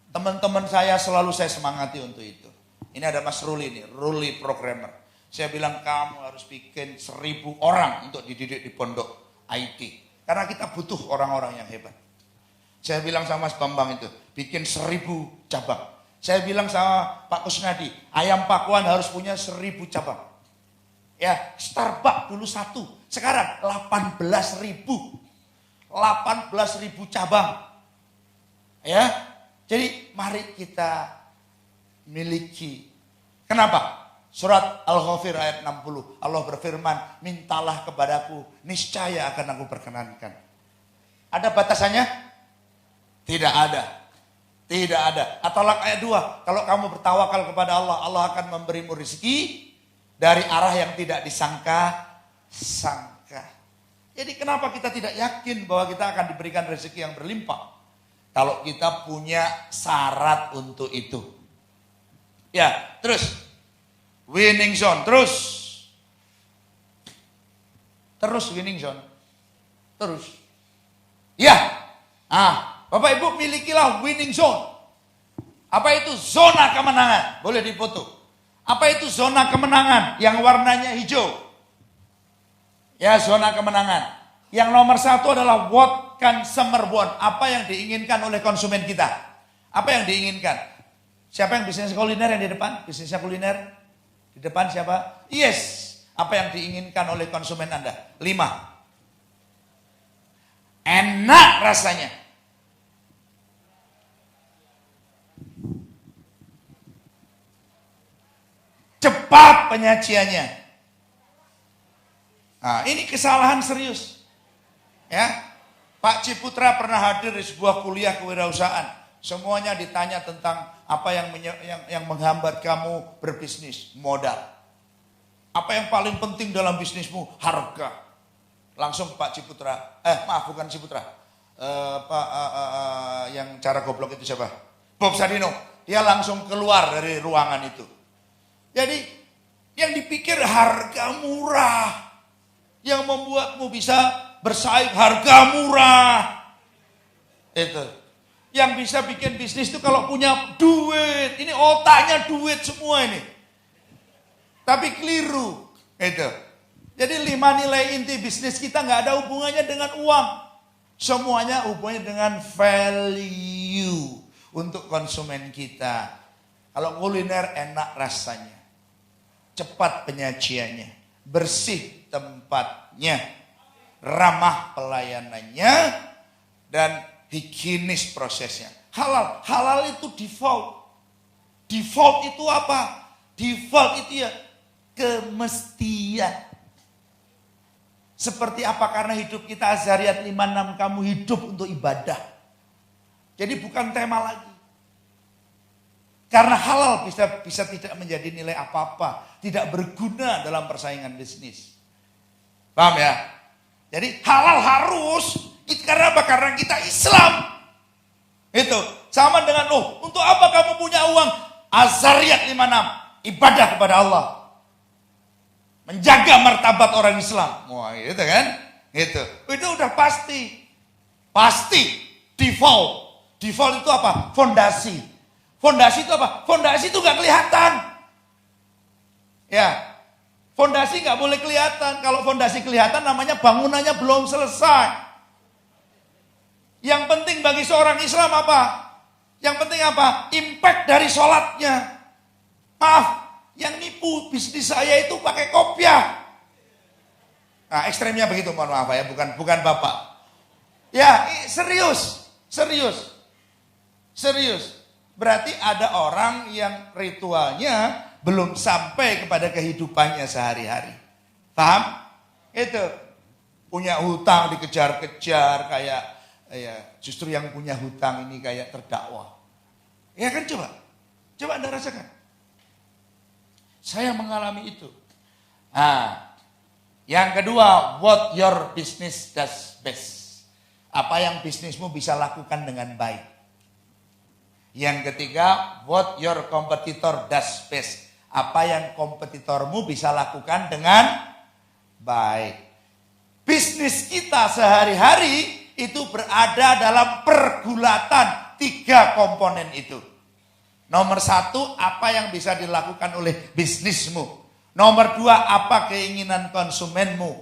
S1: teman-teman saya, selalu saya semangati untuk itu. Ini ada Mas Ruli nih, Ruli Programmer. Saya bilang kamu harus bikin 1000 orang untuk dididik di pondok IT. Karena kita butuh orang-orang yang hebat. Saya bilang sama Mas Bambang itu, bikin 1000 cabang. Saya bilang sama Pak Kusnadi, ayam Pakuan harus punya 1000 cabang. Ya, Starbucks dulu 1, sekarang 18.000. 18.000 cabang. Ya, jadi mari kita miliki. Kenapa? Surat Al-Ghafir ayat 60. Allah berfirman, mintalah kepadaku, niscaya akan aku perkenankan. Ada batasannya? Tidak ada. Tidak ada. At-Talaq ayat 2. Kalau kamu bertawakal kepada Allah, Allah akan memberimu rezeki dari arah yang tidak disangka-sangka. Jadi kenapa kita tidak yakin bahwa kita akan diberikan rezeki yang berlimpah? Kalau kita punya syarat untuk itu. Ya, terus. Winning zone, terus winning zone. Terus. Ya. Bapak Ibu milikilah winning zone. Apa itu zona kemenangan? Boleh dipoto. Apa itu zona kemenangan yang warnanya hijau? Ya, zona kemenangan. Yang nomor 1 adalah what consumer want. Apa yang diinginkan oleh konsumen kita? Apa yang diinginkan? Siapa yang bisnis kuliner yang di depan? Bisnisnya kuliner? Di depan siapa? Yes. Apa yang diinginkan oleh konsumen Anda? 5. Enak rasanya. Cepat penyajiannya. Nah, ini kesalahan serius. Ya, Pak Ciputra pernah hadir di sebuah kuliah kewirausahaan. Semuanya ditanya tentang apa yang menghambat kamu berbisnis, modal. Apa yang paling penting dalam bisnismu? Harga. Langsung Pak Ciputra, bukan Ciputra, yang cara goblok itu siapa? Bob Sadino. Dia langsung keluar dari ruangan itu. Jadi yang dipikir harga murah, yang membuatmu bisa bersaing harga murah. Itu. Yang bisa bikin bisnis itu kalau punya duit. Ini otaknya duit semua ini. Tapi keliru. Itu. Jadi 5 nilai inti bisnis kita nggak ada hubungannya dengan uang. Semuanya hubungannya dengan value untuk konsumen kita. Kalau kuliner enak rasanya. Cepat penyajiannya, bersih tempatnya, ramah pelayanannya, dan higienis prosesnya. Halal itu default. Default itu apa? Default itu ya kemestian. Seperti apa? Karena hidup kita Azariat 56, kamu hidup untuk ibadah. Jadi bukan tema lagi. Karena halal bisa tidak menjadi nilai apa-apa. Tidak berguna dalam persaingan bisnis. Paham ya? Jadi halal harus. Karena apa? Karena kita Islam. Itu. Sama dengan untuk apa kamu punya uang? Azariat 56. Ibadah kepada Allah. Menjaga martabat orang Islam. Wah, gitu kan? Gitu. Itu udah pasti. Pasti. Default. Default itu apa? Fondasi. Fondasi itu apa? Fondasi itu gak kelihatan. Ya. Fondasi gak boleh kelihatan. Kalau fondasi kelihatan namanya bangunannya belum selesai. Yang penting bagi seorang Islam apa? Yang penting apa? Impact dari sholatnya. Maaf, yang nipu bisnis saya itu pakai kopiah. Nah, ekstremnya begitu, mohon maaf ya, bukan Bapak. Ya, serius. Berarti ada orang yang ritualnya belum sampai kepada kehidupannya sehari-hari. Paham? Itu. Punya hutang dikejar-kejar kayak justru yang punya hutang ini kayak terdakwa. Ya kan coba Anda rasakan. Saya mengalami itu. Nah, yang kedua, what your business does best. Apa yang bisnismu bisa lakukan dengan baik. Yang ketiga, what your competitor does best. Apa yang kompetitormu bisa lakukan dengan baik. Bisnis kita sehari-hari itu berada dalam pergulatan 3 komponen itu. Nomor 1, apa yang bisa dilakukan oleh bisnismu. Nomor 2, apa keinginan konsumenmu.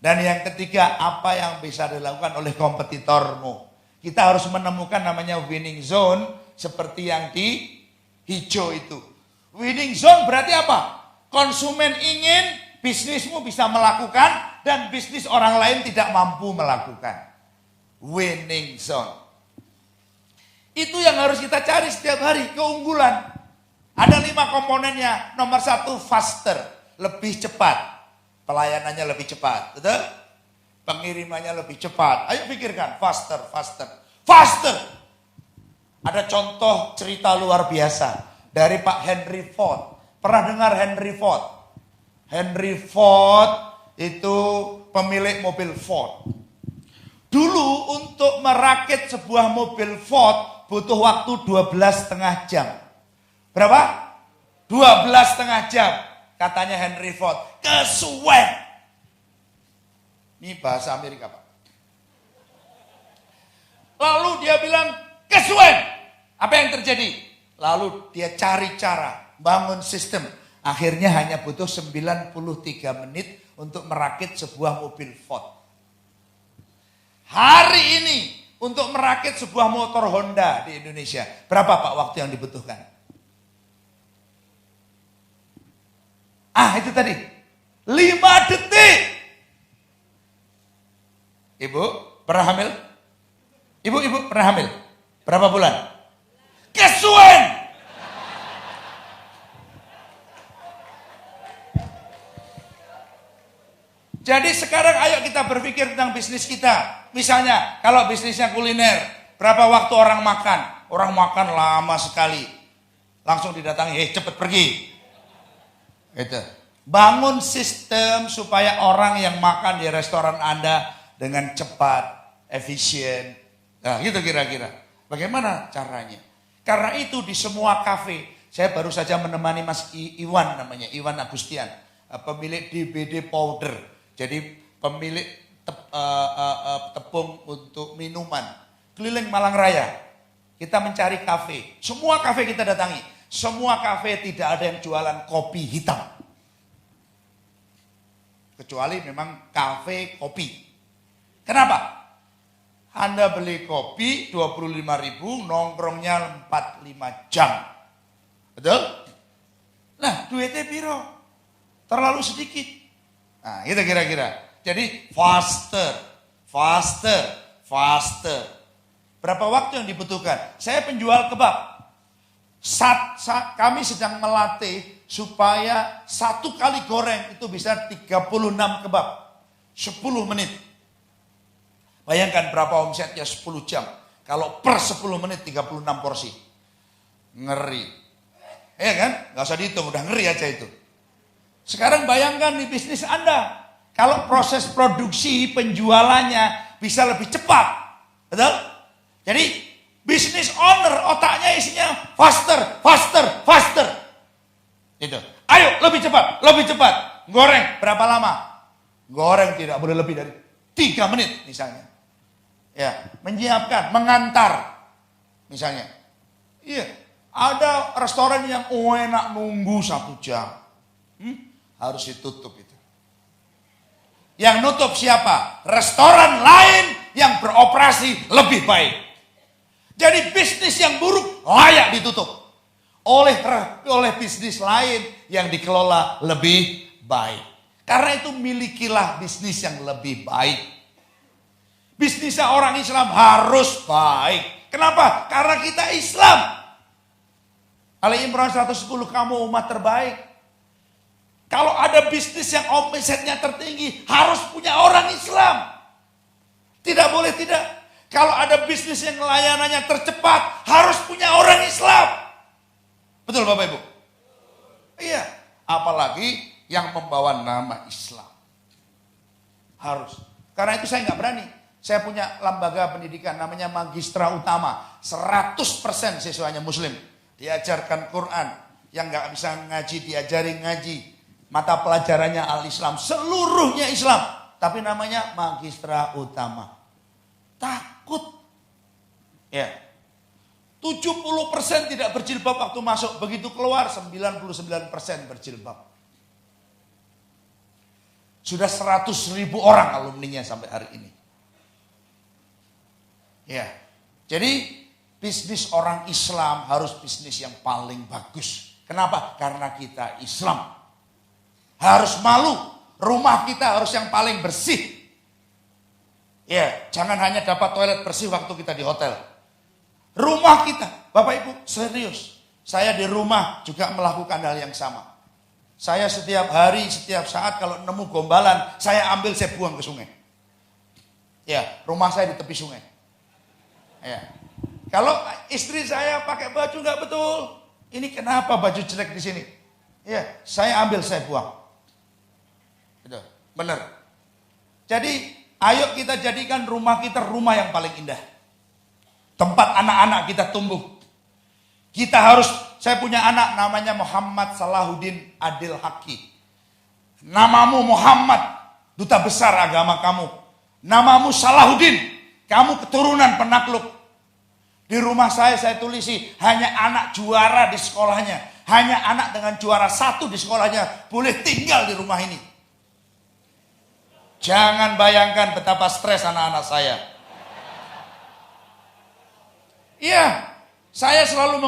S1: Dan yang ketiga, apa yang bisa dilakukan oleh kompetitormu. Kita harus menemukan namanya winning zone seperti yang di hijau itu. Winning zone berarti apa? Konsumen ingin bisnismu bisa melakukan dan bisnis orang lain tidak mampu melakukan. Winning zone. Itu yang harus kita cari setiap hari, keunggulan. Ada 5 komponennya. Nomor 1, faster, lebih cepat. Pelayanannya lebih cepat, betul? Pengirimannya lebih cepat. Ayo pikirkan, faster, faster, faster. Ada contoh cerita luar biasa dari Pak Henry Ford. Pernah dengar Henry Ford? Henry Ford itu pemilik mobil Ford. Dulu untuk merakit sebuah mobil Ford butuh waktu 12,5 jam. Berapa? 12,5 jam. Katanya Henry Ford, kesuwen. Ini bahasa Amerika, Pak. Lalu dia bilang, kesuwen. Apa yang terjadi? Lalu dia cari cara, bangun sistem. Akhirnya hanya butuh 93 menit untuk merakit sebuah mobil Ford. Hari ini untuk merakit sebuah motor Honda di Indonesia, berapa Pak waktu yang dibutuhkan? Itu tadi, 5 detik. Ibu pernah hamil? Ibu pernah hamil? Berapa bulan? Kesuwen. Jadi sekarang ayo kita berpikir tentang bisnis kita. Misalnya kalau bisnisnya kuliner, berapa waktu orang makan? Orang makan lama sekali. Langsung didatangi, cepet pergi. Gitu. Bangun sistem supaya orang yang makan di restoran Anda dengan cepat, efisien. Nah gitu kira-kira. Bagaimana caranya? Karena itu di semua kafe, saya baru saja menemani Mas Iwan namanya, Iwan Agustian. Pemilik DBD Powder. Jadi pemilik tepung untuk minuman. Keliling Malang Raya. Kita mencari kafe. Semua kafe kita datangi. Semua kafe tidak ada yang jualan kopi hitam. Kecuali memang kafe kopi. Kenapa? Anda beli kopi 25.000, nongkrongnya 45 jam. Betul? Nah, duitnya piro? Terlalu sedikit. Nah, itu kira-kira. Jadi faster, faster, faster. Berapa waktu yang dibutuhkan? Saya penjual kebab. Kami sedang melatih supaya 1 kali goreng itu bisa 36 kebab. 10 menit. Bayangkan berapa omsetnya 10 jam. Kalau per 10 menit 36 porsi. Ngeri. Iya kan? Gak usah dihitung, udah ngeri aja itu. Sekarang bayangkan di bisnis Anda. Kalau proses produksi penjualannya bisa lebih cepat. Betul? Jadi bisnis owner otaknya isinya faster, faster, faster. Gitu. Ayo lebih cepat, lebih cepat. Goreng berapa lama? Goreng tidak boleh lebih dari 3 menit misalnya. Ya, menyiapkan, mengantar misalnya. Iya, ada restoran yang enak nunggu 1 jam. Harus ditutup itu. Yang nutup siapa? Restoran lain yang beroperasi lebih baik. Jadi bisnis yang buruk layak ditutup oleh bisnis lain yang dikelola lebih baik. Karena itu milikilah bisnis yang lebih baik. Bisnisnya orang Islam harus baik. Kenapa? Karena kita Islam. Ali Imran 110, kamu umat terbaik. Kalau ada bisnis yang omsetnya tertinggi, harus punya orang Islam. Tidak boleh tidak. Kalau ada bisnis yang layanannya tercepat, harus punya orang Islam. Betul Bapak Ibu? Iya. Apalagi yang membawa nama Islam. Harus. Karena itu saya nggak berani. Saya punya lembaga pendidikan namanya Magistra Utama. 100% siswanya Muslim. Diajarkan Quran. Yang nggak bisa ngaji, diajari ngaji. Mata pelajarannya Al-Islam. Seluruhnya Islam. Tapi namanya Magistra Utama. Takut. Ya. 70% tidak berjilbab waktu masuk. Begitu keluar 99% berjilbab. Sudah 100.000 orang alumninya sampai hari ini. Ya. Jadi bisnis orang Islam harus bisnis yang paling bagus. Kenapa? Karena kita Islam. Harus malu. Rumah kita harus yang paling bersih. Ya, jangan hanya dapat toilet bersih waktu kita di hotel. Rumah kita, Bapak Ibu, serius. Saya di rumah juga melakukan hal yang sama. Saya setiap hari, setiap saat kalau nemu gombalan, saya ambil, saya buang ke sungai. Ya, rumah saya di tepi sungai. Ya. Kalau istri saya pakai baju nggak betul, ini kenapa baju jelek di sini? Ya, saya ambil, saya buang. Gitu, benar. Jadi, ayo kita jadikan rumah kita rumah yang paling indah. Tempat anak-anak kita tumbuh. Kita harus, saya punya anak namanya Muhammad Salahuddin Adil Haki. Namamu Muhammad, duta besar agama kamu. Namamu Salahuddin, kamu keturunan penakluk. Di rumah saya tulisi, hanya anak juara di sekolahnya. Hanya anak dengan juara 1 di sekolahnya boleh tinggal di rumah ini. Jangan bayangkan betapa stres anak-anak saya. Iya, saya selalu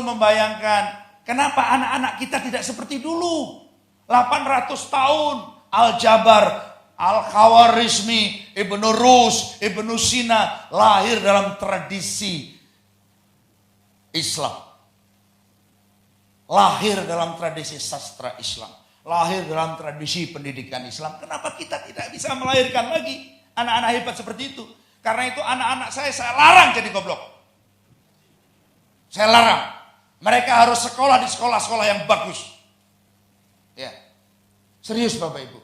S1: membayangkan kenapa anak-anak kita tidak seperti dulu. 800 tahun Al-Jabar, Al-Khawarizmi, Ibnu Rus, Ibnu Sina lahir dalam tradisi Islam. Lahir dalam tradisi sastra Islam. Lahir dalam tradisi pendidikan Islam. Kenapa kita tidak bisa melahirkan lagi anak-anak hebat seperti itu? Karena itu anak-anak saya larang jadi goblok. Saya larang. Mereka harus sekolah di sekolah-sekolah yang bagus. Ya. Serius Bapak Ibu.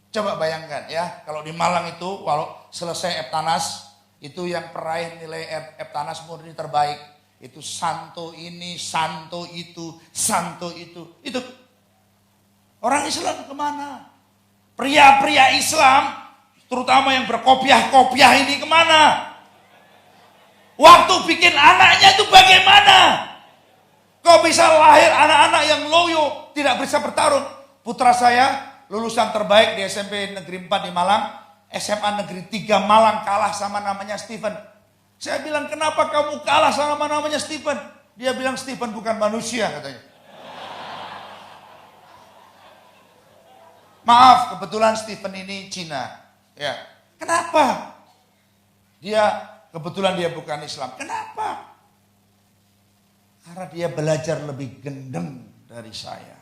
S1: Coba bayangkan ya, kalau di Malang itu, walau selesai Eptanas, itu yang peraih nilai Eptanas murni terbaik. Itu santo ini, santo itu, santo itu. Itu. Orang Islam kemana? Pria-pria Islam, terutama yang berkopiah-kopiah ini kemana? Waktu bikin anaknya itu bagaimana? Kok bisa lahir anak-anak yang loyo, tidak bisa bertarung? Putra saya lulusan terbaik di SMP Negeri 4 di Malang, SMA Negeri 3 Malang kalah sama namanya Stephen. Saya bilang, kenapa kamu kalah sama namanya Stephen? Dia bilang, Stephen bukan manusia katanya. Maaf, kebetulan Stephen ini Cina. Ya, kenapa? Kebetulan dia bukan Islam. Kenapa? Karena dia belajar lebih gendeng dari saya.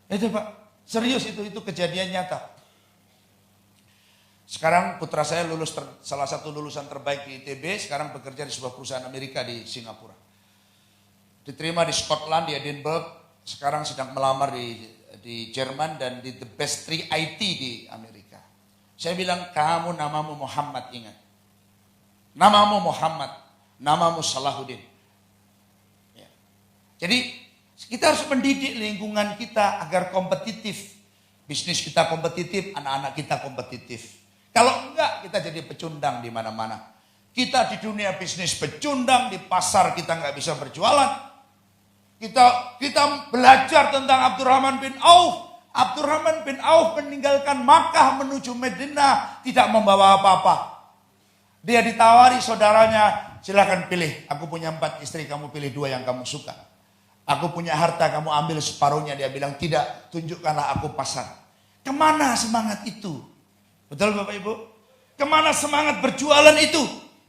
S1: Itu Pak, serius itu kejadian nyata. Sekarang putra saya salah satu lulusan terbaik di ITB, sekarang bekerja di sebuah perusahaan Amerika di Singapura. Diterima di Scotland, di Edinburgh, sekarang sedang melamar di Jerman dan di the best 3 IT di Amerika. Saya bilang, kamu namamu Muhammad, ingat. Namamu Muhammad, namamu Salahuddin. Ya. Jadi kita harus mendidik lingkungan kita agar kompetitif. Bisnis kita kompetitif, anak-anak kita kompetitif. Kalau enggak, kita jadi pecundang di mana-mana. Kita di dunia bisnis pecundang, di pasar kita nggak bisa berjualan. Kita belajar tentang Abdurrahman bin Auf. Abdurrahman bin Auf meninggalkan Makkah menuju Madinah tidak membawa apa-apa. Dia ditawari saudaranya, silakan pilih. Aku punya 4 istri, kamu pilih 2 yang kamu suka. Aku punya harta, kamu ambil separuhnya. Dia bilang, tidak, tunjukkanlah aku pasar. Kemana semangat itu? Betul Bapak Ibu? Kemana semangat berjualan itu?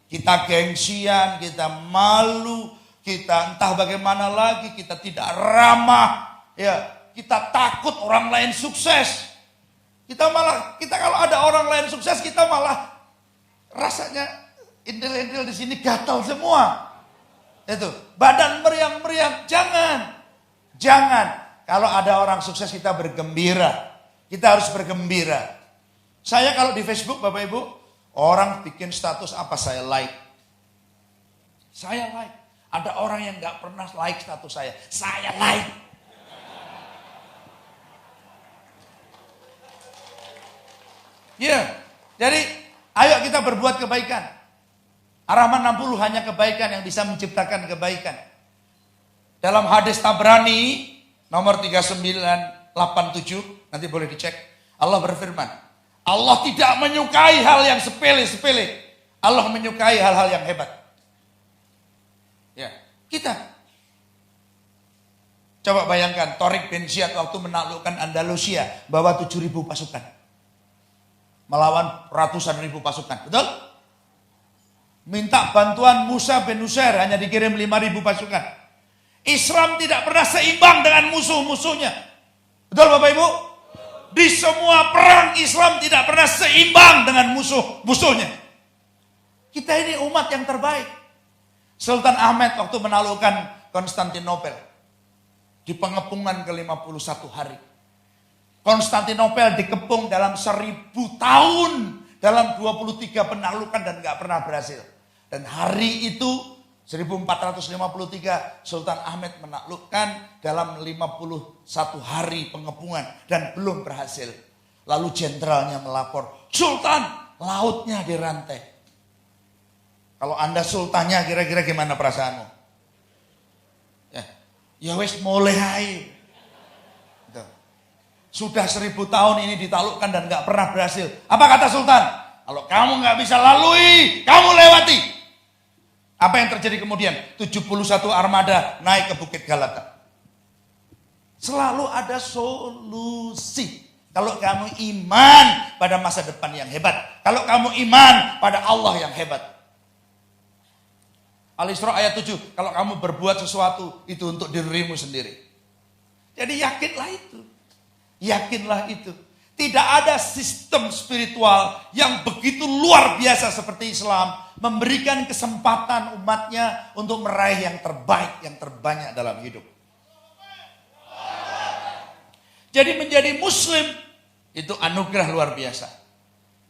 S1: Kita gengsian, kita malu, kita entah bagaimana lagi, kita tidak ramah, ya, kita takut orang lain sukses. Kita kalau ada orang lain sukses, kita malah rasanya indel-indel di sini gatal semua. Itu, badan meriang-meriang, jangan. Kalau ada orang sukses kita bergembira. Kita harus bergembira. Saya kalau di Facebook Bapak Ibu, orang bikin status apa saya like. Saya like. Ada orang yang gak pernah like status saya like. Ya, jadi ayo kita berbuat kebaikan. Ar-Rahman 60 hanya kebaikan yang bisa menciptakan kebaikan. Dalam hadis Tabrani nomor 3987, nanti boleh dicek. Allah berfirman, Allah tidak menyukai hal yang sepele-sepele. Allah menyukai hal-hal yang hebat. Ya, kita. Coba bayangkan, Tariq bin Ziyad waktu menaklukkan Andalusia, bawa 7.000 pasukan. Melawan ratusan ribu pasukan, betul? Minta bantuan Musa bin Nusair, hanya dikirim 5.000 pasukan. Islam tidak pernah seimbang dengan musuh-musuhnya. Betul Bapak Ibu? Di semua perang Islam tidak pernah seimbang dengan musuh-musuhnya. Kita ini umat yang terbaik. Sultan Ahmed waktu menaklukkan Konstantinopel di pengepungan ke-51 hari. Konstantinopel dikepung dalam 1000 tahun, dalam 23 penaklukan dan gak pernah berhasil. Dan hari itu 1453 Sultan Ahmed menaklukkan dalam 51 hari pengepungan dan belum berhasil. Lalu jenderalnya melapor, Sultan, lautnya dirantai. Kalau Anda sultannya kira-kira gimana perasaanmu? Ya wes mulai. Sudah 1000 tahun ini ditaklukkan dan gak pernah berhasil. Apa kata Sultan? Kalau kamu gak bisa lalui, kamu lewati. Apa yang terjadi kemudian? 71 armada naik ke Bukit Galata. Selalu ada solusi. Kalau kamu iman pada masa depan yang hebat. Kalau kamu iman pada Allah yang hebat. Al-Isra ayat 7. Kalau kamu berbuat sesuatu, itu untuk dirimu sendiri. Jadi yakinlah itu. Yakinlah itu. Tidak ada sistem spiritual yang begitu luar biasa seperti Islam. Memberikan kesempatan umatnya untuk meraih yang terbaik, yang terbanyak dalam hidup. Jadi menjadi muslim itu anugerah luar biasa.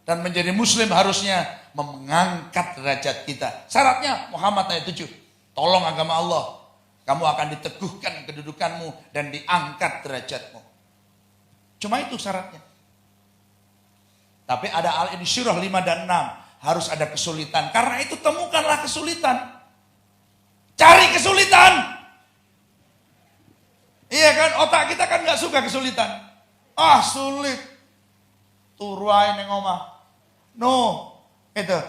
S1: Dan menjadi muslim harusnya mengangkat derajat kita. Syaratnya Muhammad ayat 7. Tolong agama Allah. Kamu akan diteguhkan kedudukanmu dan diangkat derajatmu. Cuma itu syaratnya. Tapi ada Al-Insyirah 5 dan 6. Harus ada kesulitan. Karena itu temukanlah kesulitan. Cari kesulitan. Iya kan, otak kita kan gak suka kesulitan. Ah sulit. Turuai neng omah. No, itu.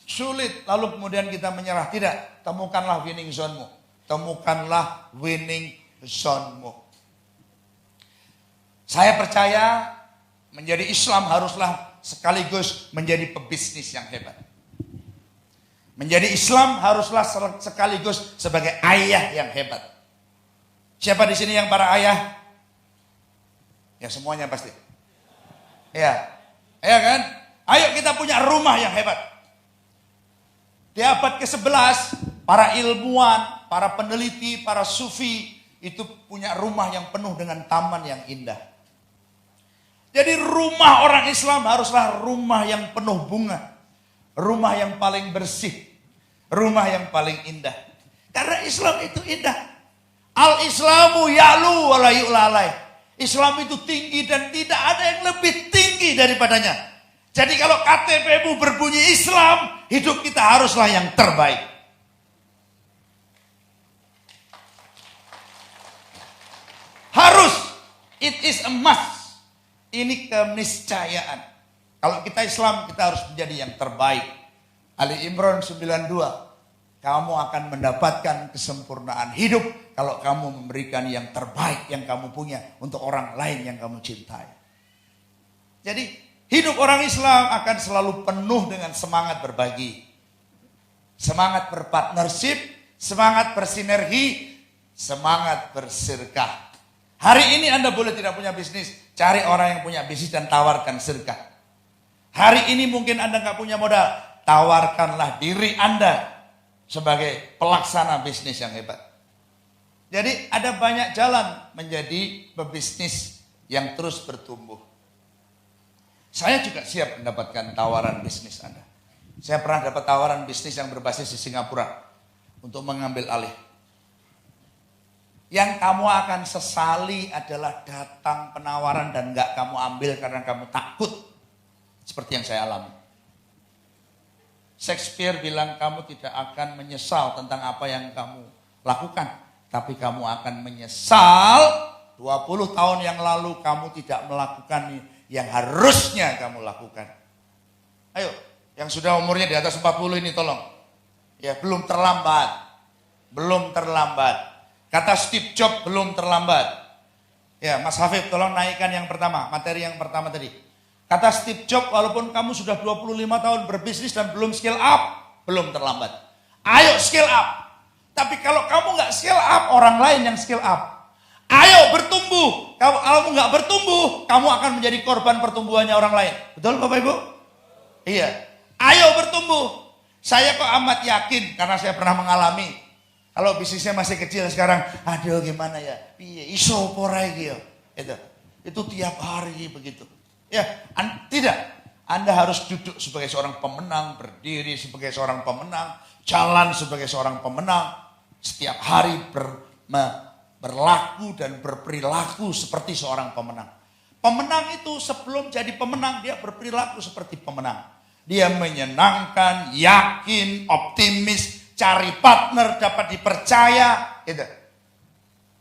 S1: Sulit, lalu kemudian kita menyerah. Tidak, temukanlah winning zone-mu. Temukanlah winning zone-mu. Saya percaya menjadi Islam haruslah sekaligus menjadi pebisnis yang hebat. Menjadi Islam haruslah sekaligus sebagai ayah yang hebat. Siapa di sini yang para ayah? Ya semuanya pasti. Ya, ya kan? Ayo kita punya rumah yang hebat. Di abad ke-11, para ilmuwan, para peneliti, para sufi itu punya rumah yang penuh dengan taman yang indah. Jadi rumah orang Islam haruslah rumah yang penuh bunga. Rumah yang paling bersih. Rumah yang paling indah. Karena Islam itu indah. Al-Islamu ya'lu wa la yu'lalai. Islam itu tinggi dan tidak ada yang lebih tinggi daripadanya. Jadi kalau KTP-mu berbunyi Islam, hidup kita haruslah yang terbaik. Harus. It is a must. Ini keniscayaan. Kalau kita Islam, kita harus menjadi yang terbaik. Ali Imran 92. Kamu akan mendapatkan kesempurnaan hidup kalau kamu memberikan yang terbaik yang kamu punya untuk orang lain yang kamu cintai. Jadi hidup orang Islam akan selalu penuh dengan semangat berbagi. Semangat berpartnership, semangat bersinergi, semangat bersedekah. Hari ini Anda boleh tidak punya bisnis, cari orang yang punya bisnis dan tawarkan sedekah. Hari ini mungkin Anda nggak punya modal, tawarkanlah diri Anda sebagai pelaksana bisnis yang hebat. Jadi ada banyak jalan menjadi pebisnis yang terus bertumbuh. Saya juga siap mendapatkan tawaran bisnis Anda. Saya pernah dapat tawaran bisnis yang berbasis di Singapura untuk mengambil alih. Yang kamu akan sesali adalah datang penawaran dan gak kamu ambil karena kamu takut. Seperti yang saya alami. Shakespeare bilang kamu tidak akan menyesal tentang apa yang kamu lakukan. Tapi kamu akan menyesal 20 tahun yang lalu kamu tidak melakukan yang harusnya kamu lakukan. Ayo, Yang sudah umurnya di atas 40 ini tolong. Ya, belum terlambat. Belum terlambat. Kata Steve Jobs, belum terlambat. Ya, Mas Hafib tolong naikkan yang pertama, materi yang pertama tadi. Kata Steve Jobs, walaupun kamu sudah 25 tahun berbisnis dan belum skill up, belum terlambat. Ayo skill up. Tapi kalau kamu nggak skill up, orang lain yang skill up. Ayo bertumbuh. Kalau kamu nggak bertumbuh, kamu akan menjadi korban pertumbuhannya orang lain. Betul Bapak Ibu? Iya. Ayo bertumbuh. Saya kok amat yakin karena saya pernah mengalami. Kalau bisnisnya masih kecil sekarang, aduh gimana ya? Piye iso pora iki ya. Itu tiap hari begitu. Ya, tidak. Anda harus duduk sebagai seorang pemenang, berdiri sebagai seorang pemenang, jalan sebagai seorang pemenang, setiap hari berlaku dan berperilaku seperti seorang pemenang. Pemenang itu sebelum jadi pemenang, dia berperilaku seperti pemenang. Dia menyenangkan, yakin, optimis, cari partner, dapat dipercaya. Gitu.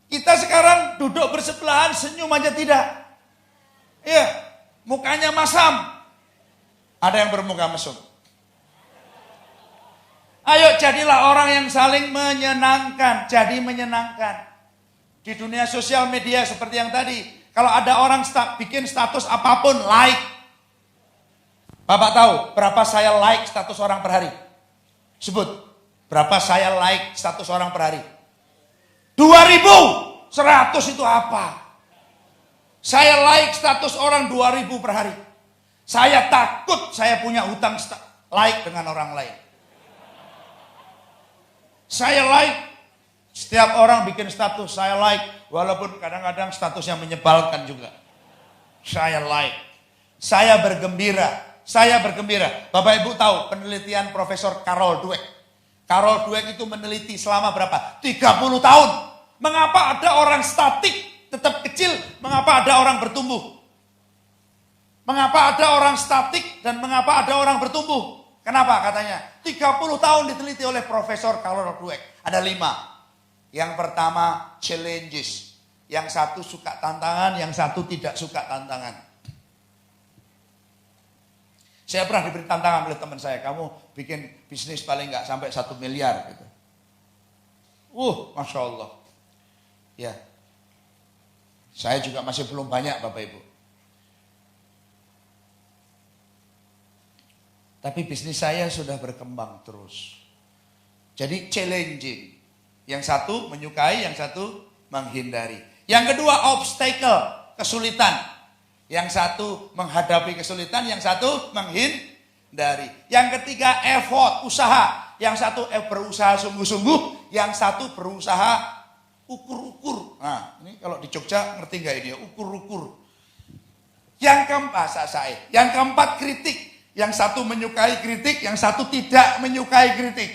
S1: Kita sekarang duduk bersebelahan, senyum aja tidak. Iya, mukanya masam. Ada yang bermuka mesum. Ayo jadilah orang yang saling menyenangkan. Jadi menyenangkan. Di dunia sosial media seperti yang tadi. Kalau ada orang bikin status apapun, like. Bapak tahu berapa saya like status orang per hari? Sebut. Berapa saya like status orang per hari? 2.000. 100 itu apa? Saya like status orang 2.000 per hari. Saya takut saya punya hutang like dengan orang lain. Saya like, setiap orang bikin status, saya like. Walaupun kadang-kadang status yang menyebalkan juga. Saya like. Saya bergembira. Saya bergembira. Bapak Ibu tahu penelitian Profesor Carol Dweck. Carol Dweck itu meneliti selama berapa? 30 tahun. Mengapa ada orang statik tetap kecil? Mengapa ada orang bertumbuh? Mengapa ada orang statik dan mengapa ada orang bertumbuh? Kenapa katanya? 30 tahun diteliti oleh Profesor Carol Dweck. Ada 5. Yang pertama challenges. Yang satu suka tantangan, yang satu tidak suka tantangan. Saya pernah diberi tantangan oleh teman saya, kamu bikin bisnis paling nggak sampai 1 miliar gitu. Masya Allah. Ya, saya juga masih belum banyak Bapak Ibu. Tapi bisnis saya sudah berkembang terus. Jadi challenging. Yang satu menyukai, yang satu menghindari. Yang kedua obstacle, kesulitan. Yang satu menghadapi kesulitan, yang satu menghindari. Yang ketiga effort, usaha. Yang satu berusaha sungguh-sungguh, yang satu berusaha ukur-ukur. Nah, ini kalau di Jogja ngerti nggak ini ya, ukur-ukur. Yang keempat kritik. Yang satu menyukai kritik, yang satu tidak menyukai kritik.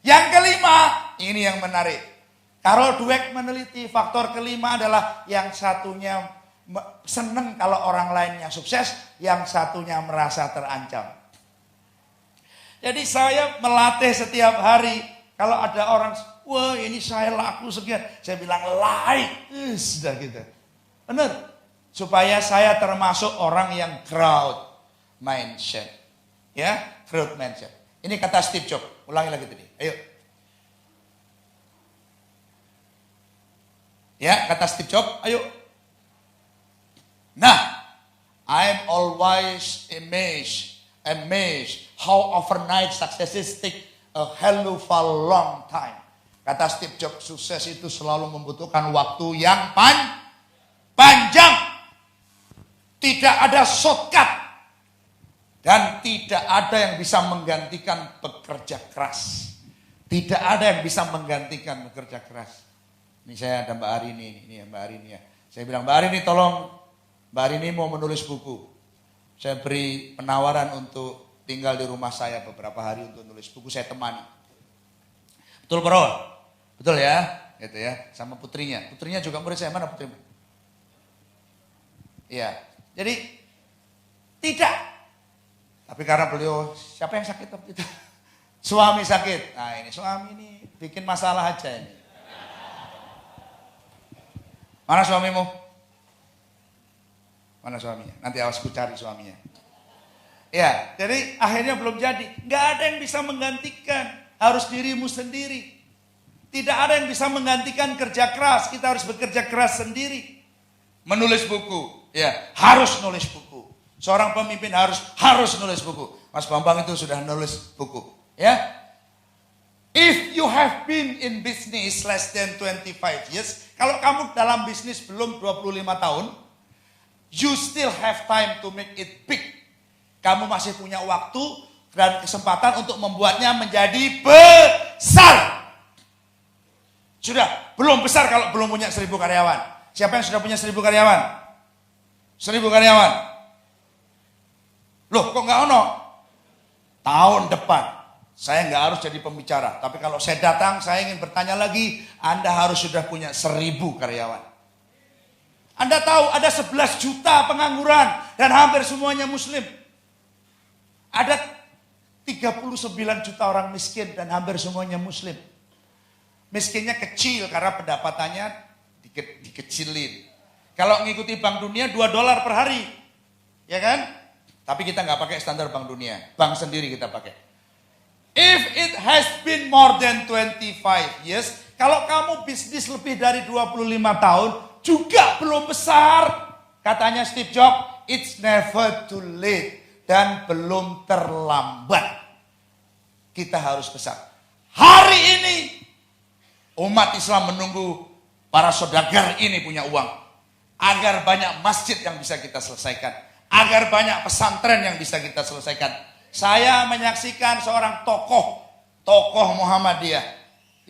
S1: Yang kelima, ini yang menarik. Carol Dweck meneliti faktor kelima adalah yang satunya seneng kalau orang lainnya sukses, yang satunya merasa terancam. Jadi saya melatih setiap hari, kalau ada orang, wah ini saya laku sekian, saya bilang like, sudah gitu. Benar, supaya saya termasuk orang yang growth mindset. Ya, growth mindset. Ini kata Steve Jobs, ulangi lagi tadi, ayo. Ya, kata Steve Jobs, ayo. Nah, I'm always amazed how overnight successes take a hell of a long time. Kata Steve Jobs, sukses itu selalu membutuhkan waktu yang panjang. Tidak ada shortcut. Dan tidak ada yang bisa menggantikan bekerja keras. Tidak ada yang bisa menggantikan bekerja keras. Ini saya ada Mbak Arini, ini ya Mbak Arini ya. Saya bilang, Mbak Arini tolong, Mbak Arini mau menulis buku. Saya beri penawaran untuk tinggal di rumah saya beberapa hari untuk nulis buku, saya temani. Betul bro? Betul ya? Gitu ya, sama putrinya. Putrinya juga murid saya, mana putrinya? Iya, jadi tidak. Tapi karena beliau, siapa yang sakit waktu itu? Suami sakit. Nah ini, suami ini bikin masalah aja ini. Mana suamimu? Mana suaminya? Nanti awas ku cari suaminya. Ya, jadi akhirnya belum jadi. Nggak ada yang bisa menggantikan. Harus dirimu sendiri. Tidak ada yang bisa menggantikan kerja keras. Kita harus bekerja keras sendiri. Menulis buku. Ya, harus nulis buku. Seorang pemimpin harus nulis buku. Mas Bambang itu sudah nulis buku. Ya. If you have been in business less than 25 years. Kalau kamu dalam bisnis belum 25 tahun. You still have time to make it big. Kamu masih punya waktu dan kesempatan untuk membuatnya menjadi besar. Sudah, belum besar kalau belum punya 1000 karyawan. Siapa yang sudah punya 1000 karyawan? 1000 karyawan. Loh, kok nggak ono? Tahun depan, saya nggak harus jadi pembicara. Tapi kalau saya datang, saya ingin bertanya lagi, Anda harus sudah punya 1000 karyawan. Anda tahu ada 11 juta pengangguran dan hampir semuanya muslim. Ada 39 juta orang miskin dan hampir semuanya muslim. Miskinnya kecil karena pendapatannya dikecilin. Kalau ngikuti Bank Dunia $2 per hari. Ya kan? Tapi kita nggak pakai standar Bank Dunia. Bank sendiri kita pakai. If it has been more than 25 years. Kalau kamu bisnis lebih dari 25 tahun. Juga belum besar. Katanya Steve Jobs. It's never too late. Dan belum terlambat. Kita harus besar. Hari ini umat Islam menunggu para saudagar ini punya uang. Agar banyak masjid yang bisa kita selesaikan. Agar banyak pesantren yang bisa kita selesaikan. Saya menyaksikan seorang tokoh Muhammadiyah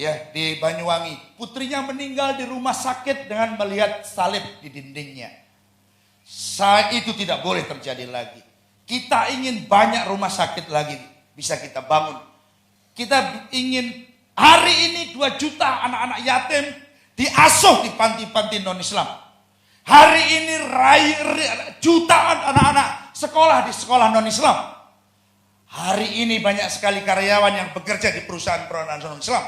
S1: ya di Banyuwangi. Putrinya meninggal di rumah sakit dengan melihat salib di dindingnya. Itu tidak boleh terjadi lagi. Kita ingin banyak rumah sakit lagi bisa kita bangun. Kita ingin hari ini 2 juta anak-anak yatim diasuh di panti-panti non-Islam. Hari ini jutaan anak-anak sekolah di sekolah non-Islam. Hari ini banyak sekali karyawan yang bekerja di perusahaan-perusahaan non-Islam.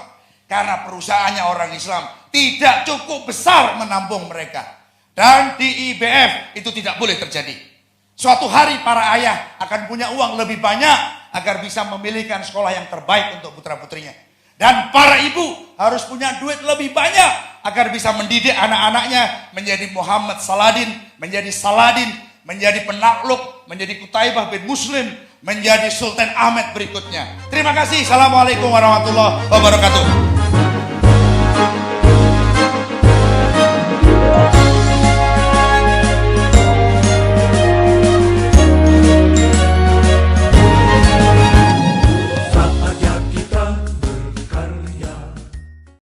S1: Karena perusahaannya orang Islam tidak cukup besar menampung mereka. Dan di IBF itu tidak boleh terjadi. Suatu hari para ayah akan punya uang lebih banyak agar bisa memilihkan sekolah yang terbaik untuk putra-putrinya. Dan para ibu harus punya duit lebih banyak agar bisa mendidik anak-anaknya menjadi Muhammad Saladin, menjadi Saladin, menjadi penakluk, menjadi Kutaibah bin Muslim, menjadi Sultan Ahmed berikutnya. Terima kasih. Assalamualaikum warahmatullahi wabarakatuh.